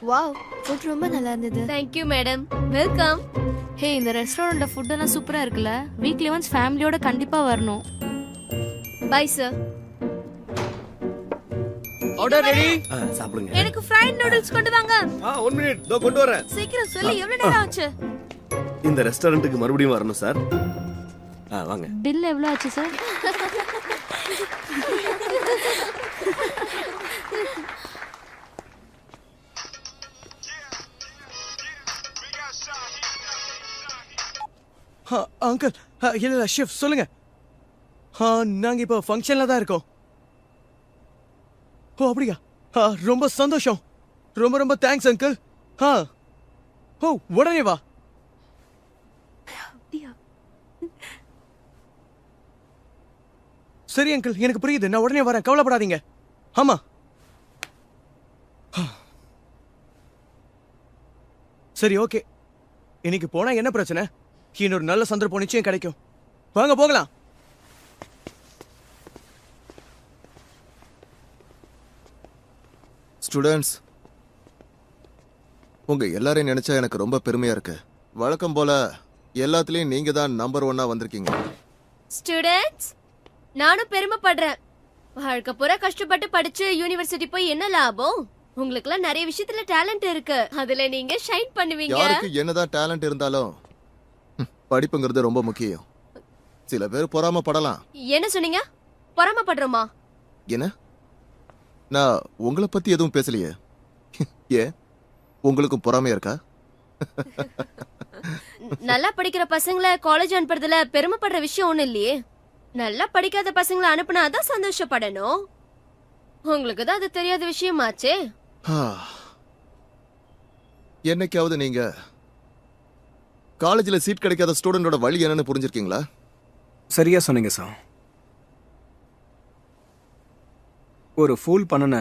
வாவ், ஃபுட் ரொம்ப நல்லா இருந்தது. Thank you madam. வெல்கம். ஹே, இந்த ரெஸ்டாரண்ட்ல ஃபுட் எல்லாம் சூப்பரா இருக்குல்ல. வீக்லி ஒன்ஸ் ஃபேமிலியோட கண்டிப்பா வரணும். Bye sir. Order ready. சாப்பிடுங்க. எனக்கு ஃப்ரைட் நூடுல்ஸ் கொண்டு வாங்க. 1 மினிட் தோ கொண்டு வரேன். சீக்கிரம் சொல்லு, எவ்வளவு நேரம் ஆச்சு? இந்த ரெஸ்டாரண்ட்டுக்கு மறுபடியும் வரணும் சார். வாங்க. பில் எவ்வளவு ஆச்சு சார்? அங்கிள் இல்ல ஷெஃப் சொல்லுங்க. நாங்க இப்போ ஃபங்க்ஷன்ல தான் இருக்கோம். ஓ அப்படியா? ரொம்ப சந்தோஷம். ரொம்ப ரொம்ப தேங்க்ஸ் அங்கிள். ஓ உடனே வா. சரி அங்கிள், எனக்கு புரியுது. நான் உடனே வரேன், கவலைப்படாதீங்க. ஆமா சரி ஓகே. இன்னைக்கு போனா என்ன பிரச்சனை? இன்னொரு நல்ல சந்தர்ப்பம் நிச்சயம் கிடைக்கும். வாங்க போகலாம். ஸ்டூடெண்ட்ஸ், உங்க எல்லாரையும் நினைச்சா எனக்கு ரொம்ப பெருமையா இருக்கு. வழக்கம் போல எல்லாத்துலயும் நீங்க தான் நம்பர் 1 வந்திருக்கீங்க. ஸ்டூடெண்ட்ஸ், நானும் பெருமைப்படுறேன். வாழ்க்கை பூரா கஷ்டப்பட்டு படிச்சு யூனிவர்சிட்டி போய் என்ன லாபம்? உங்களுக்குலாம் நிறைய விஷயத்துல டேலண்ட் இருக்கு. அதுல நீங்க ஷைன் பண்ணுவீங்க. யாருக்கு என்னதான் டேலண்ட் இருந்தாலும் படிப்புங்கிறது ரொம்ப முக்கியம். சில பேர் பொறாமப்படலாம். என்ன சொன்னீங்க? பொறாமப்படுறோமா? என்ன? நான் உங்களை பத்தி எதுவும் பேசலையே. ஏன் உங்களுக்கும் பொறாமையா இருக்கா? நல்லா படிக்கிற பசங்களை காலேஜ் அனுப்புறதுல பெருமைப்படுற விஷயம் ஒண்ணு இல்லையே. நல்லா படிக்காத பசங்களை அனுப்புனாதான் சந்தோஷப்படணும். உங்களுக்கு தான் அது தெரியாத விஷயமாச்சே. என்னைக்காவது நீங்க காலேஜ்ல சீட் கிடைக்காத ஸ்டூடெண்டோட வழி என்னன்னு புரிஞ்சிருக்கீங்களா? சரியா சொன்னீங்க சார். ஒரு ஃபூல் பண்ணன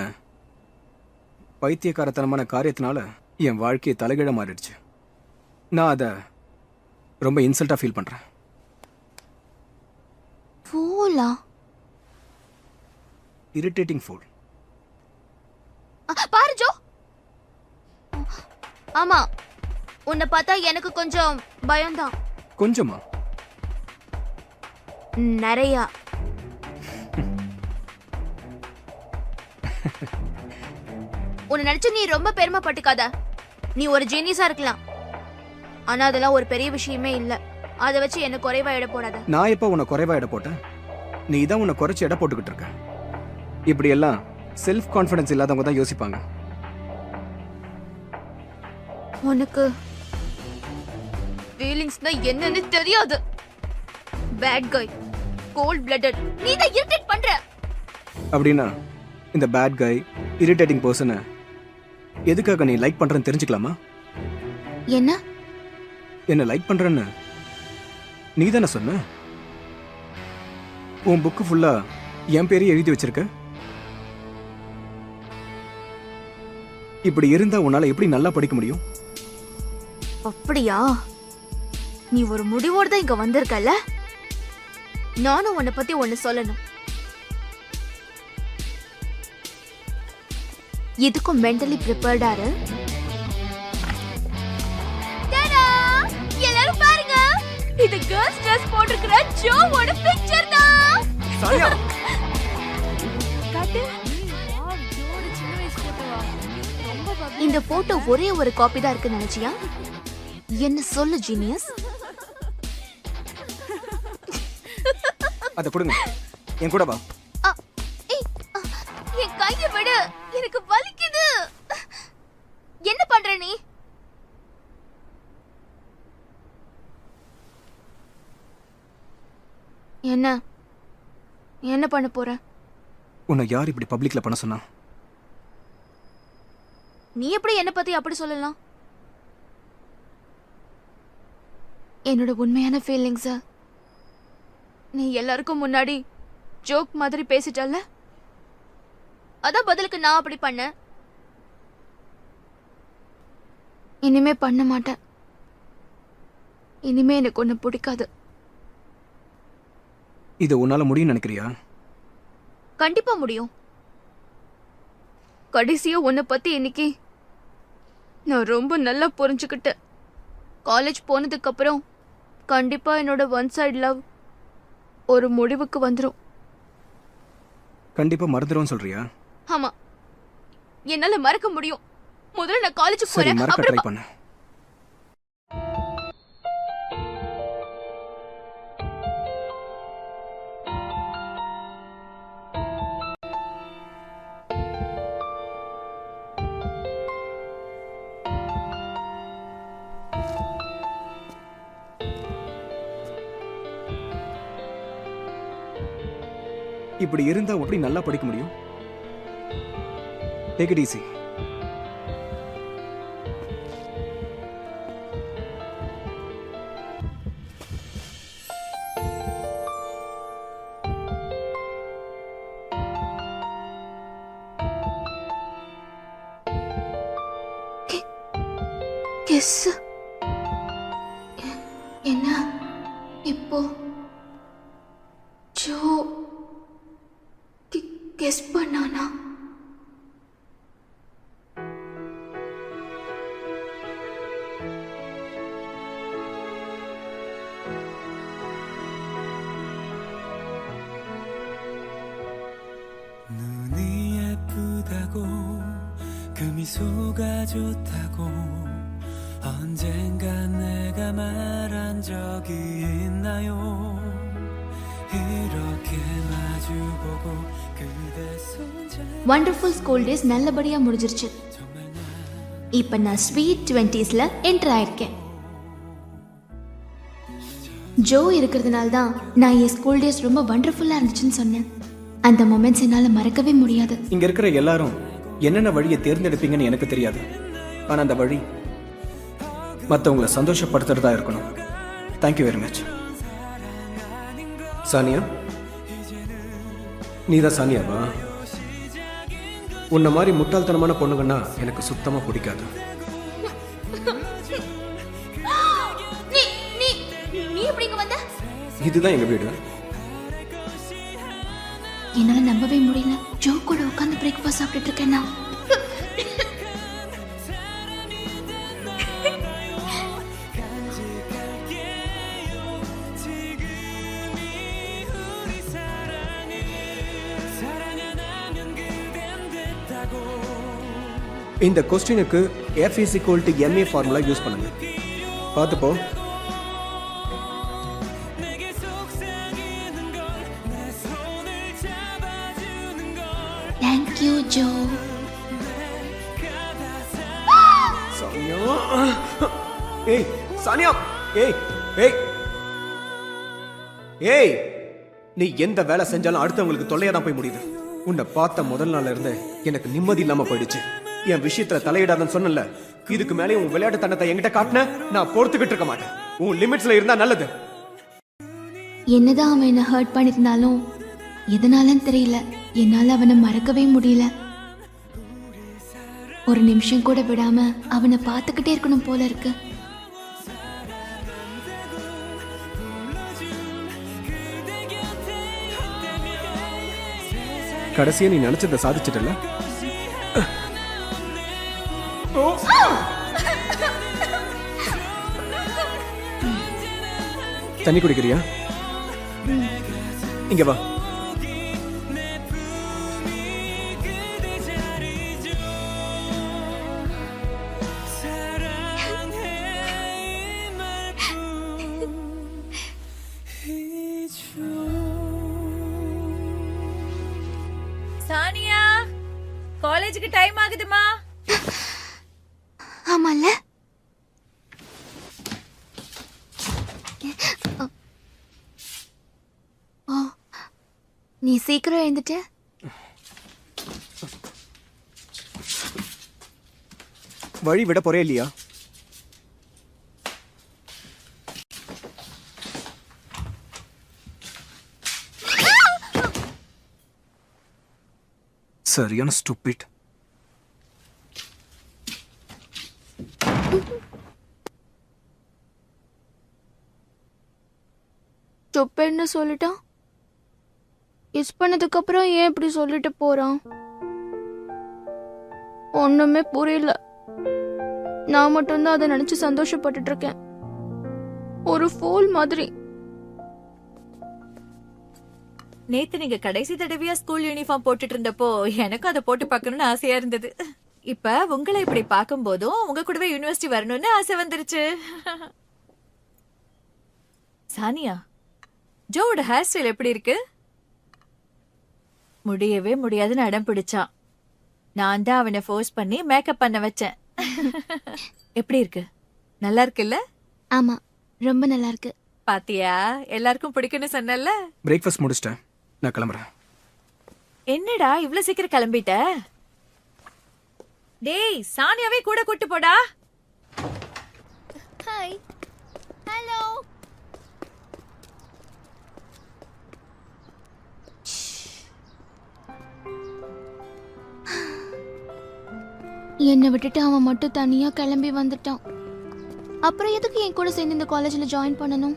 பைத்தியக்காரத்தனமான காரியத்தினால என் வாழ்க்கையை தலைகீழ மாறிடுச்சு. நான் அதை ரொம்ப இன்சல்ட்டா ஃபீல் பண்றேன். ஃபூலா? Irritating fool. பாரு ஜோ. ஆமா, உன்னை பார்த்தா எனக்கு கொஞ்சம் பயம்தான். கொஞ்சமா? நிறையா. உன்னை நினைச்சு நீ ரொம்ப பெருமைப்பட்டுக்காத. நீ ஒரு ஜீனியஸா இருக்கலாம், ஆனா அதெல்லாம் ஒரு பெரிய விஷயமே இல்ல. அதை வச்சு என்ன குறைவா எடை போடாத. நான் எப்ப உன்னை குறைவா எடை போட்டேன்? நீ தான் உன்னை குறைச்சு எடை போட்டுக்கிட்டு இருக்க. இப்படி எல்லாம் செல்ஃப் கான்ஃபிடன்ஸ் இல்லாதவங்க தான் யோசிப்பாங்க. உனக்கு ஃபீலிங்ஸ்னா என்னன்னு தெரியாது. Bad guy, cold blooded. நீ தான் இரிட்டேட் பண்ற. அப்படின்னா இந்த பேட் கை, இரிட்டேட்டிங் பர்சனை எதுக்காக நீ லைக் பண்றன்னு தெரிஞ்சுக்கலாமா? என்ன லைக் பண்றன்னு நீ தானே சொன்ன? உன் புக்கு ஃபுல்லா என் பேரையே எழுதி வச்சிருக்க. இப்படி இருந்தா உன்னால எப்படி நல்லா படிக்க முடியும்? அப்படியா? நீ ஒரு முடிவோடு தான் இங்க வந்திருக்கல. நானும் உன்னை பத்தி ஒன்னு சொல்லணும். இதுக்கும் மென்டலி ப்ரிப்பேர்டா இரு. எல்லாரும் பாருங்க, இது கேர்ள்ஸ் ட்ரெஸ் போட்டுக்கிற ஜோவோட பிக்சர் தான். சானியா, காட்டு. இந்த போட்டோ ஒரே ஒரு காப்பி தான் இருக்கு நினைச்சியா? என்ன சொல்லு ஜீனியஸ். அத கொடுங்க, என் கூட வா. என் கையை விடு, எனக்கு வலிக்குது. என்ன பண்ற நீ? என்ன பண்ண போற? உன்னை யார் இப்படி பப்ளிக்ல பண்ண சொன்னா? நீ எப்படி என்ன பத்தி அப்படி சொல்லலாம்? என்னோட உண்மையான ஃபீலிங்ஸ நீ எல்லாருக்கும் முன்னாடி ஜோக் மாதிரி பேசிட்டல்ல, அதான் பதிலுக்கு நான் அப்படி பண்ண. இனிமே பண்ண மாட்டேன். இனிமே எனக்கு ஒண்ணு பிடிக்காது. இது உன்னால முடியும் நினைக்கிறியா? கண்டிப்பா முடியும். கடைசியா உன்னை பத்தி இன்னைக்கு நான் ரொம்ப நல்லா புரிஞ்சுக்கிட்டேன். காலேஜ் போனதுக்கு அப்புறம் கண்டிப்பா என்னோட ஒன் சைடு லவ் ஒரு முடிவுக்கு வந்துரும். கண்டிப்பா மறந்துடும் சொல்றியா? ஆமா, என்னால மறக்க முடியும். முதல்ல நான் காலேஜ் சரி, போறேன். மறக்க ட்ரை பண்ணு. இப்படி இருந்தா எப்படி நல்லா படிக்க முடியும்? Take it easy. கிஸ் என்ன இப்போ ஜோ கிஸ் பண்ணானா? 좋다고 그 미소가 좋다고 언젠가 내가 말한 적이 있나요 이렇게 마주보고 그대 손잡 வண்டர்ஃபுல் ஸ்கூல் டேஸ் நல்லபடியா முடிஞ்சிருச்சு. இப்ப நான் ஸ்வீட் 20sல என்டர் ஆயிருக்கேன். ஜோ இருக்கிறதுனால தான் நான் என் ஸ்கூல் டேஸ் ரொம்ப வண்டர்ஃபுல்லா இருந்துச்சுன்னு சொன்னேன். அந்த மொமெண்ட்ஸ் என்னால மறக்கவே முடியாது. இங்க இருக்கிற எல்லாரும் என்னென்ன வழியை தேர்ந்தெடுப்பீங்கன்னு எனக்கு தெரியாது. ஆனா அந்த வழி மற்றவங்களை சந்தோஷப்படுத்துறதா இருக்கணும். Thank you very much. சானியா, நீதான் சானியாவா? உன்ன மாதிரி முட்டாள்தனமான பொண்ணுங்கன்னா எனக்கு சுத்தமா பிடிக்காது. நீ எப்படி இங்க வந்த? இதுதான் எங்க வீடு. என்னால நம்பவே முடியல. ஜோ கூட உட்கார்ந்து பிரேக்ஃபாஸ்ட் சாப்பிட்டுட்டு இருக்கேன் நான். இந்த கொஸ்டினுக்கு F is equal to MA formula use பண்ணுங்க. பார்த்துப்போ. Thank you, Joe. சானியா, ஏய் சானியா, ஏய் ஏய் ஏய், நீ எந்த வேலை செஞ்சாலும் அடுத்தவங்களுக்கு தொல்லையா தான் போய் முடியுது. உன்னை பார்த்த முதல் நாள்ல இருந்து எனக்கு நிம்மதி இல்லாம போயிடுச்சு. என் விஷயத்துல தலையிடாதன்னு சொன்னல, இதுக்கு மேலே உன் விளையாட்டு தனத்தை என்கிட்ட காட்டின நான் பொறுத்துக்கிட்டு இருக்க மாட்டேன். உன் லிமிட்ஸ்ல இருந்தா நல்லது. என்னதான் அவன் என்ன ஹர்ட் பண்ணிருந்தாலும் எதனாலன்னு தெரியல, என்னால அவனை மறக்கவே முடியல. ஒரு நிமிஷம் கூட விடாம அவனை பார்த்துக்கிட்டே இருக்கணும் போல இருக்கு. கடைசியா நீ நினைச்சதை சாதிச்சிட்டல. தண்ணி குடிக்கிறியா? இங்க வா. சானியா, காலேஜுக்கு டைம் ஆகுதுமா. ஆமால. நீ சீக்கிரம் எழுந்துட்ட. வழி விட போறே இல்லையா? சரியான ஸ்டூபிட். ஸ்டூபிட்னு சொல்லிட்டான். கிஸ் பண்ணதுக்கு அப்புறம் ஏன் இப்படி சொல்லிட்டு போறான்? ஒண்ணுமே புரியல. நான் மட்டும்தான் அதை நினைச்சு சந்தோஷப்பட்டுட்டு இருக்கேன். ஒரு ஃபூல் மாதிரி. நேத்து நீங்க கடைசி தடவையா ஸ்கூல் யூனிஃபார்ம் போட்டுட்டு இருந்தப்போ எனக்கும் அதை போட்டு பார்க்கணும்னு ஆசையா இருந்தது. இப்ப உங்களை இப்படி பார்க்கும் போதும் உங்க கூடவே யூனிவர்சிட்டி வரணும்னு ஆசை வந்துருச்சு. சானியா, ஜோவோட ஹேர் ஸ்டைல் எப்படி இருக்கு? முடியவே முடியாதுன்னு அடம் பிடிச்சான். நான் தான் அவனை ஃபோர்ஸ் பண்ணி மேக்கப் பண்ண வச்சேன். எப்படி இருக்கு? நல்லா இருக்குல்ல? ஆமா, ரொம்ப நல்லா இருக்கு. பாத்தியா, எல்லாருக்கும் பிடிக்கும்னு சொன்னல. பிரேக்ஃபாஸ்ட் முடிச்சிட்டேன், நான் கிளம்புறேன். என்னடா இவ்வளவு சீக்கிரம் கிளம்பிட்ட? டேய், சானியாவே கூட கூட்டு போடா. ஹாய். ஹலோ. என்னை விட்டுட்டு அவன் மட்டும் தனியா கிளம்பி வந்துட்டான். அப்புறம் எதுக்கு என் கூட சேர்ந்து இந்த காலேஜ்ல ஜாயின் பண்ணணும்?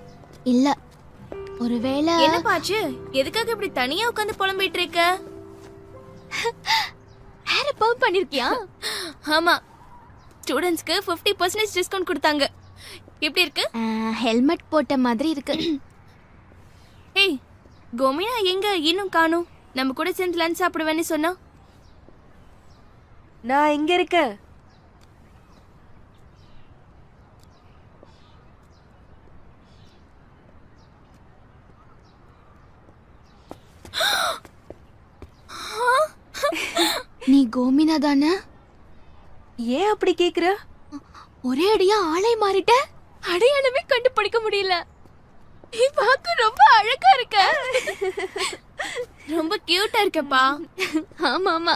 இல்ல, ஒருவேளை என்ன பாச்சு? எதுக்காக இப்படி தனியா உட்கார்ந்து புலம்பிட்டு இருக்க? ஹேர் பம்ப் பண்ணிருக்கியா? ஆமா, ஸ்டூடண்ட்ஸ்க்கு 50% டிஸ்கவுண்ட் கொடுத்தாங்க. எப்படி இருக்கு? ஹெல்மெட் போட்ட மாதிரி இருக்கு. ஏய், கோமியா எங்க இன்னும் காணோம்? நம்ம கூட சேர்ந்து லஞ்ச் சாப்பிடுவேன்னு சொன்னா. நான் எங்க இருக்கேன்? நீ கோமினா தானே? ஏன் அப்படி கேக்குற? ஒரே அடியா ஆளை மாறிட்ட. அடையாளமே கண்டுபிடிக்க முடியல. நீ பார்க்க ரொம்ப அழகா இருக்க. ரொம்ப கியூட்டா இருக்கப்பா. ஆமா ஆமா.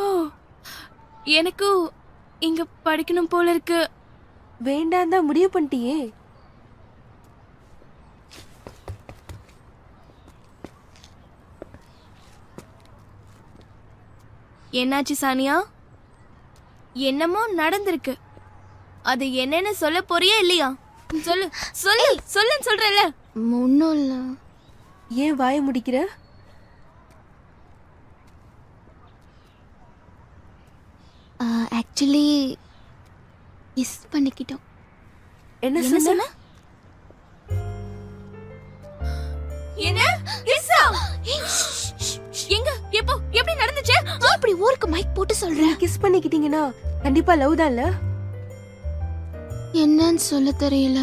ஓ, எனக்கு இங்க படிக்கணும் போல இருக்கு. வேண்டாம் தான் முடிவு பண்ணிட்டியே. என்னாச்சு சானியா? என்னமோ நடந்திருக்கு. அது என்னன்னு சொல்ல போறியா இல்லையா? சொல்லு சொல்லு சொல்லுன்னு சொல்றல. ஒன்னும் இல்ல. ஏன் வாய முடிக்கிற? ஆக்சுவலி கிஸ் பண்ணிக்கிட்டோம். என்ன சொன்ன? என்ன கிஸ்ஸா? எங்க எப்போ எப்படி நடந்துச்சு? அப்படி ஊருக்கு மைக் போட்டு சொல்ற. கிஸ் பண்ணிக்கிட்டீங்கன்னா கண்டிப்பா லவ் தான்ல? என்னன்னு சொல்ல தெரியல.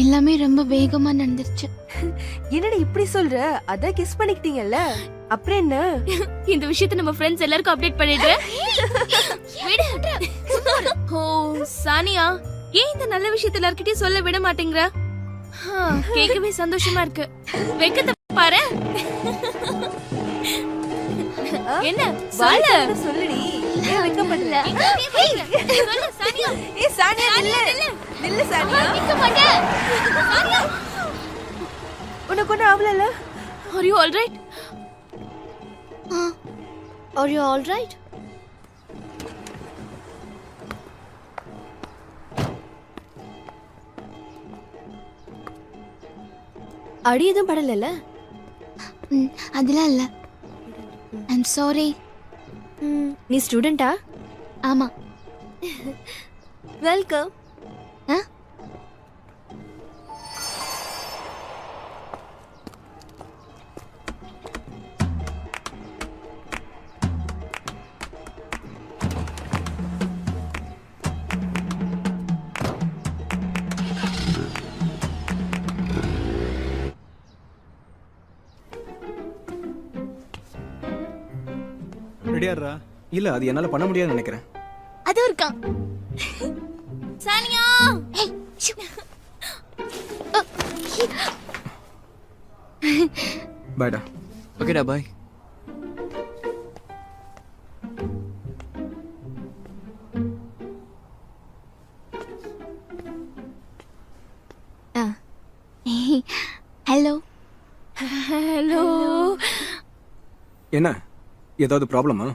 எல்லாமே ரொம்ப வேகமா நடந்துருச்சு. என்னடா இப்படி சொல்ற? அதான் கிஸ் பண்ணிக்கிட்டீங்கல்ல, அப்புறம் என்ன? இந்த விஷயத்தை நம்ம ஃப்ரெண்ட்ஸ் எல்லாருக்கும் அப்டேட் பண்ணிடு. ஓ சானியா, ஏன் இந்த நல்ல விஷயத்தை எல்லார்கிட்டயும் சொல்ல விட மாட்டேங்கிற? கேட்கவே சந்தோஷமா இருக்கு. வெக்கத்தை பாரு. என்ன சொல்லு சொல்லுடி. ஏன் வெக்கப்படுற? சொல்லு சானியா. ஏய் சானியா நில்லு. நில்லு சானியா. நிக்க மாட்டேன். சானியா, உனக்கு ஒன்றும் ஆகல? Are you all right? Are you all right? அடி எதுவும் படல? அதெல்லாம் இல்ல. I'm sorry. நீ ஸ்டூடெண்டா? ஆமா. வெல்கம். ரெடியாரா? இல்ல, அது என்னால பண்ண முடியாதுன்னு நினைக்கிறேன். அது இருக்கான். சானியா. பாய்டா. ஓகேடா, பாய். ஹலோ. ஹலோ. என்ன, ஏதாவது ப்ராப்ளமா?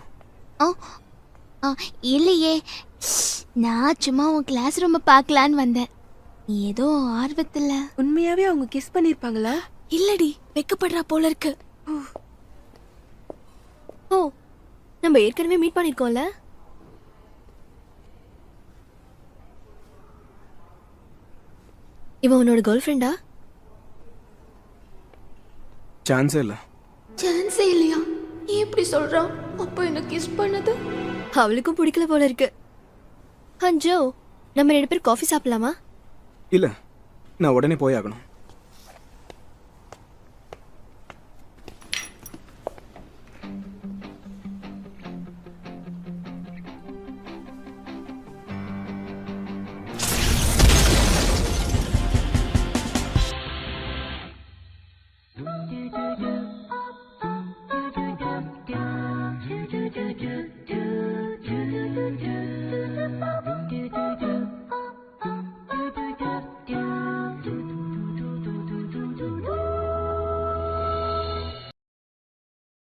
இல்லையே, நான் சும்மா உன் கிளாஸ் ரூம் பார்க்கலான்னு வந்தேன். ஏதோ ஆர்வத்துல. உண்மையாவே அவங்க கிஸ் பண்ணிருப்பாங்களா? இல்லடி, வெக்கப்படுறா போல இருக்கு. ஓ, நம்ம ஏற்கனவே மீட் பண்ணிருக்கோம்ல. இவன் உன்னோட கேர்ள் ஃப்ரெண்டா? சான்ஸே இல்ல. சான்ஸே இல்லையா? ஏன் இப்படி சொல்றான்? அப்போ என்ன கிஸ் பண்ணது அவளுக்கும் பிடிக்கல போல இருக்கு. ஹஞ்சோ, நம்ம 2 பேரும் காஃபி சாப்பிடலாமா? இல்ல, நான் உடனே போய் ஆகணும்.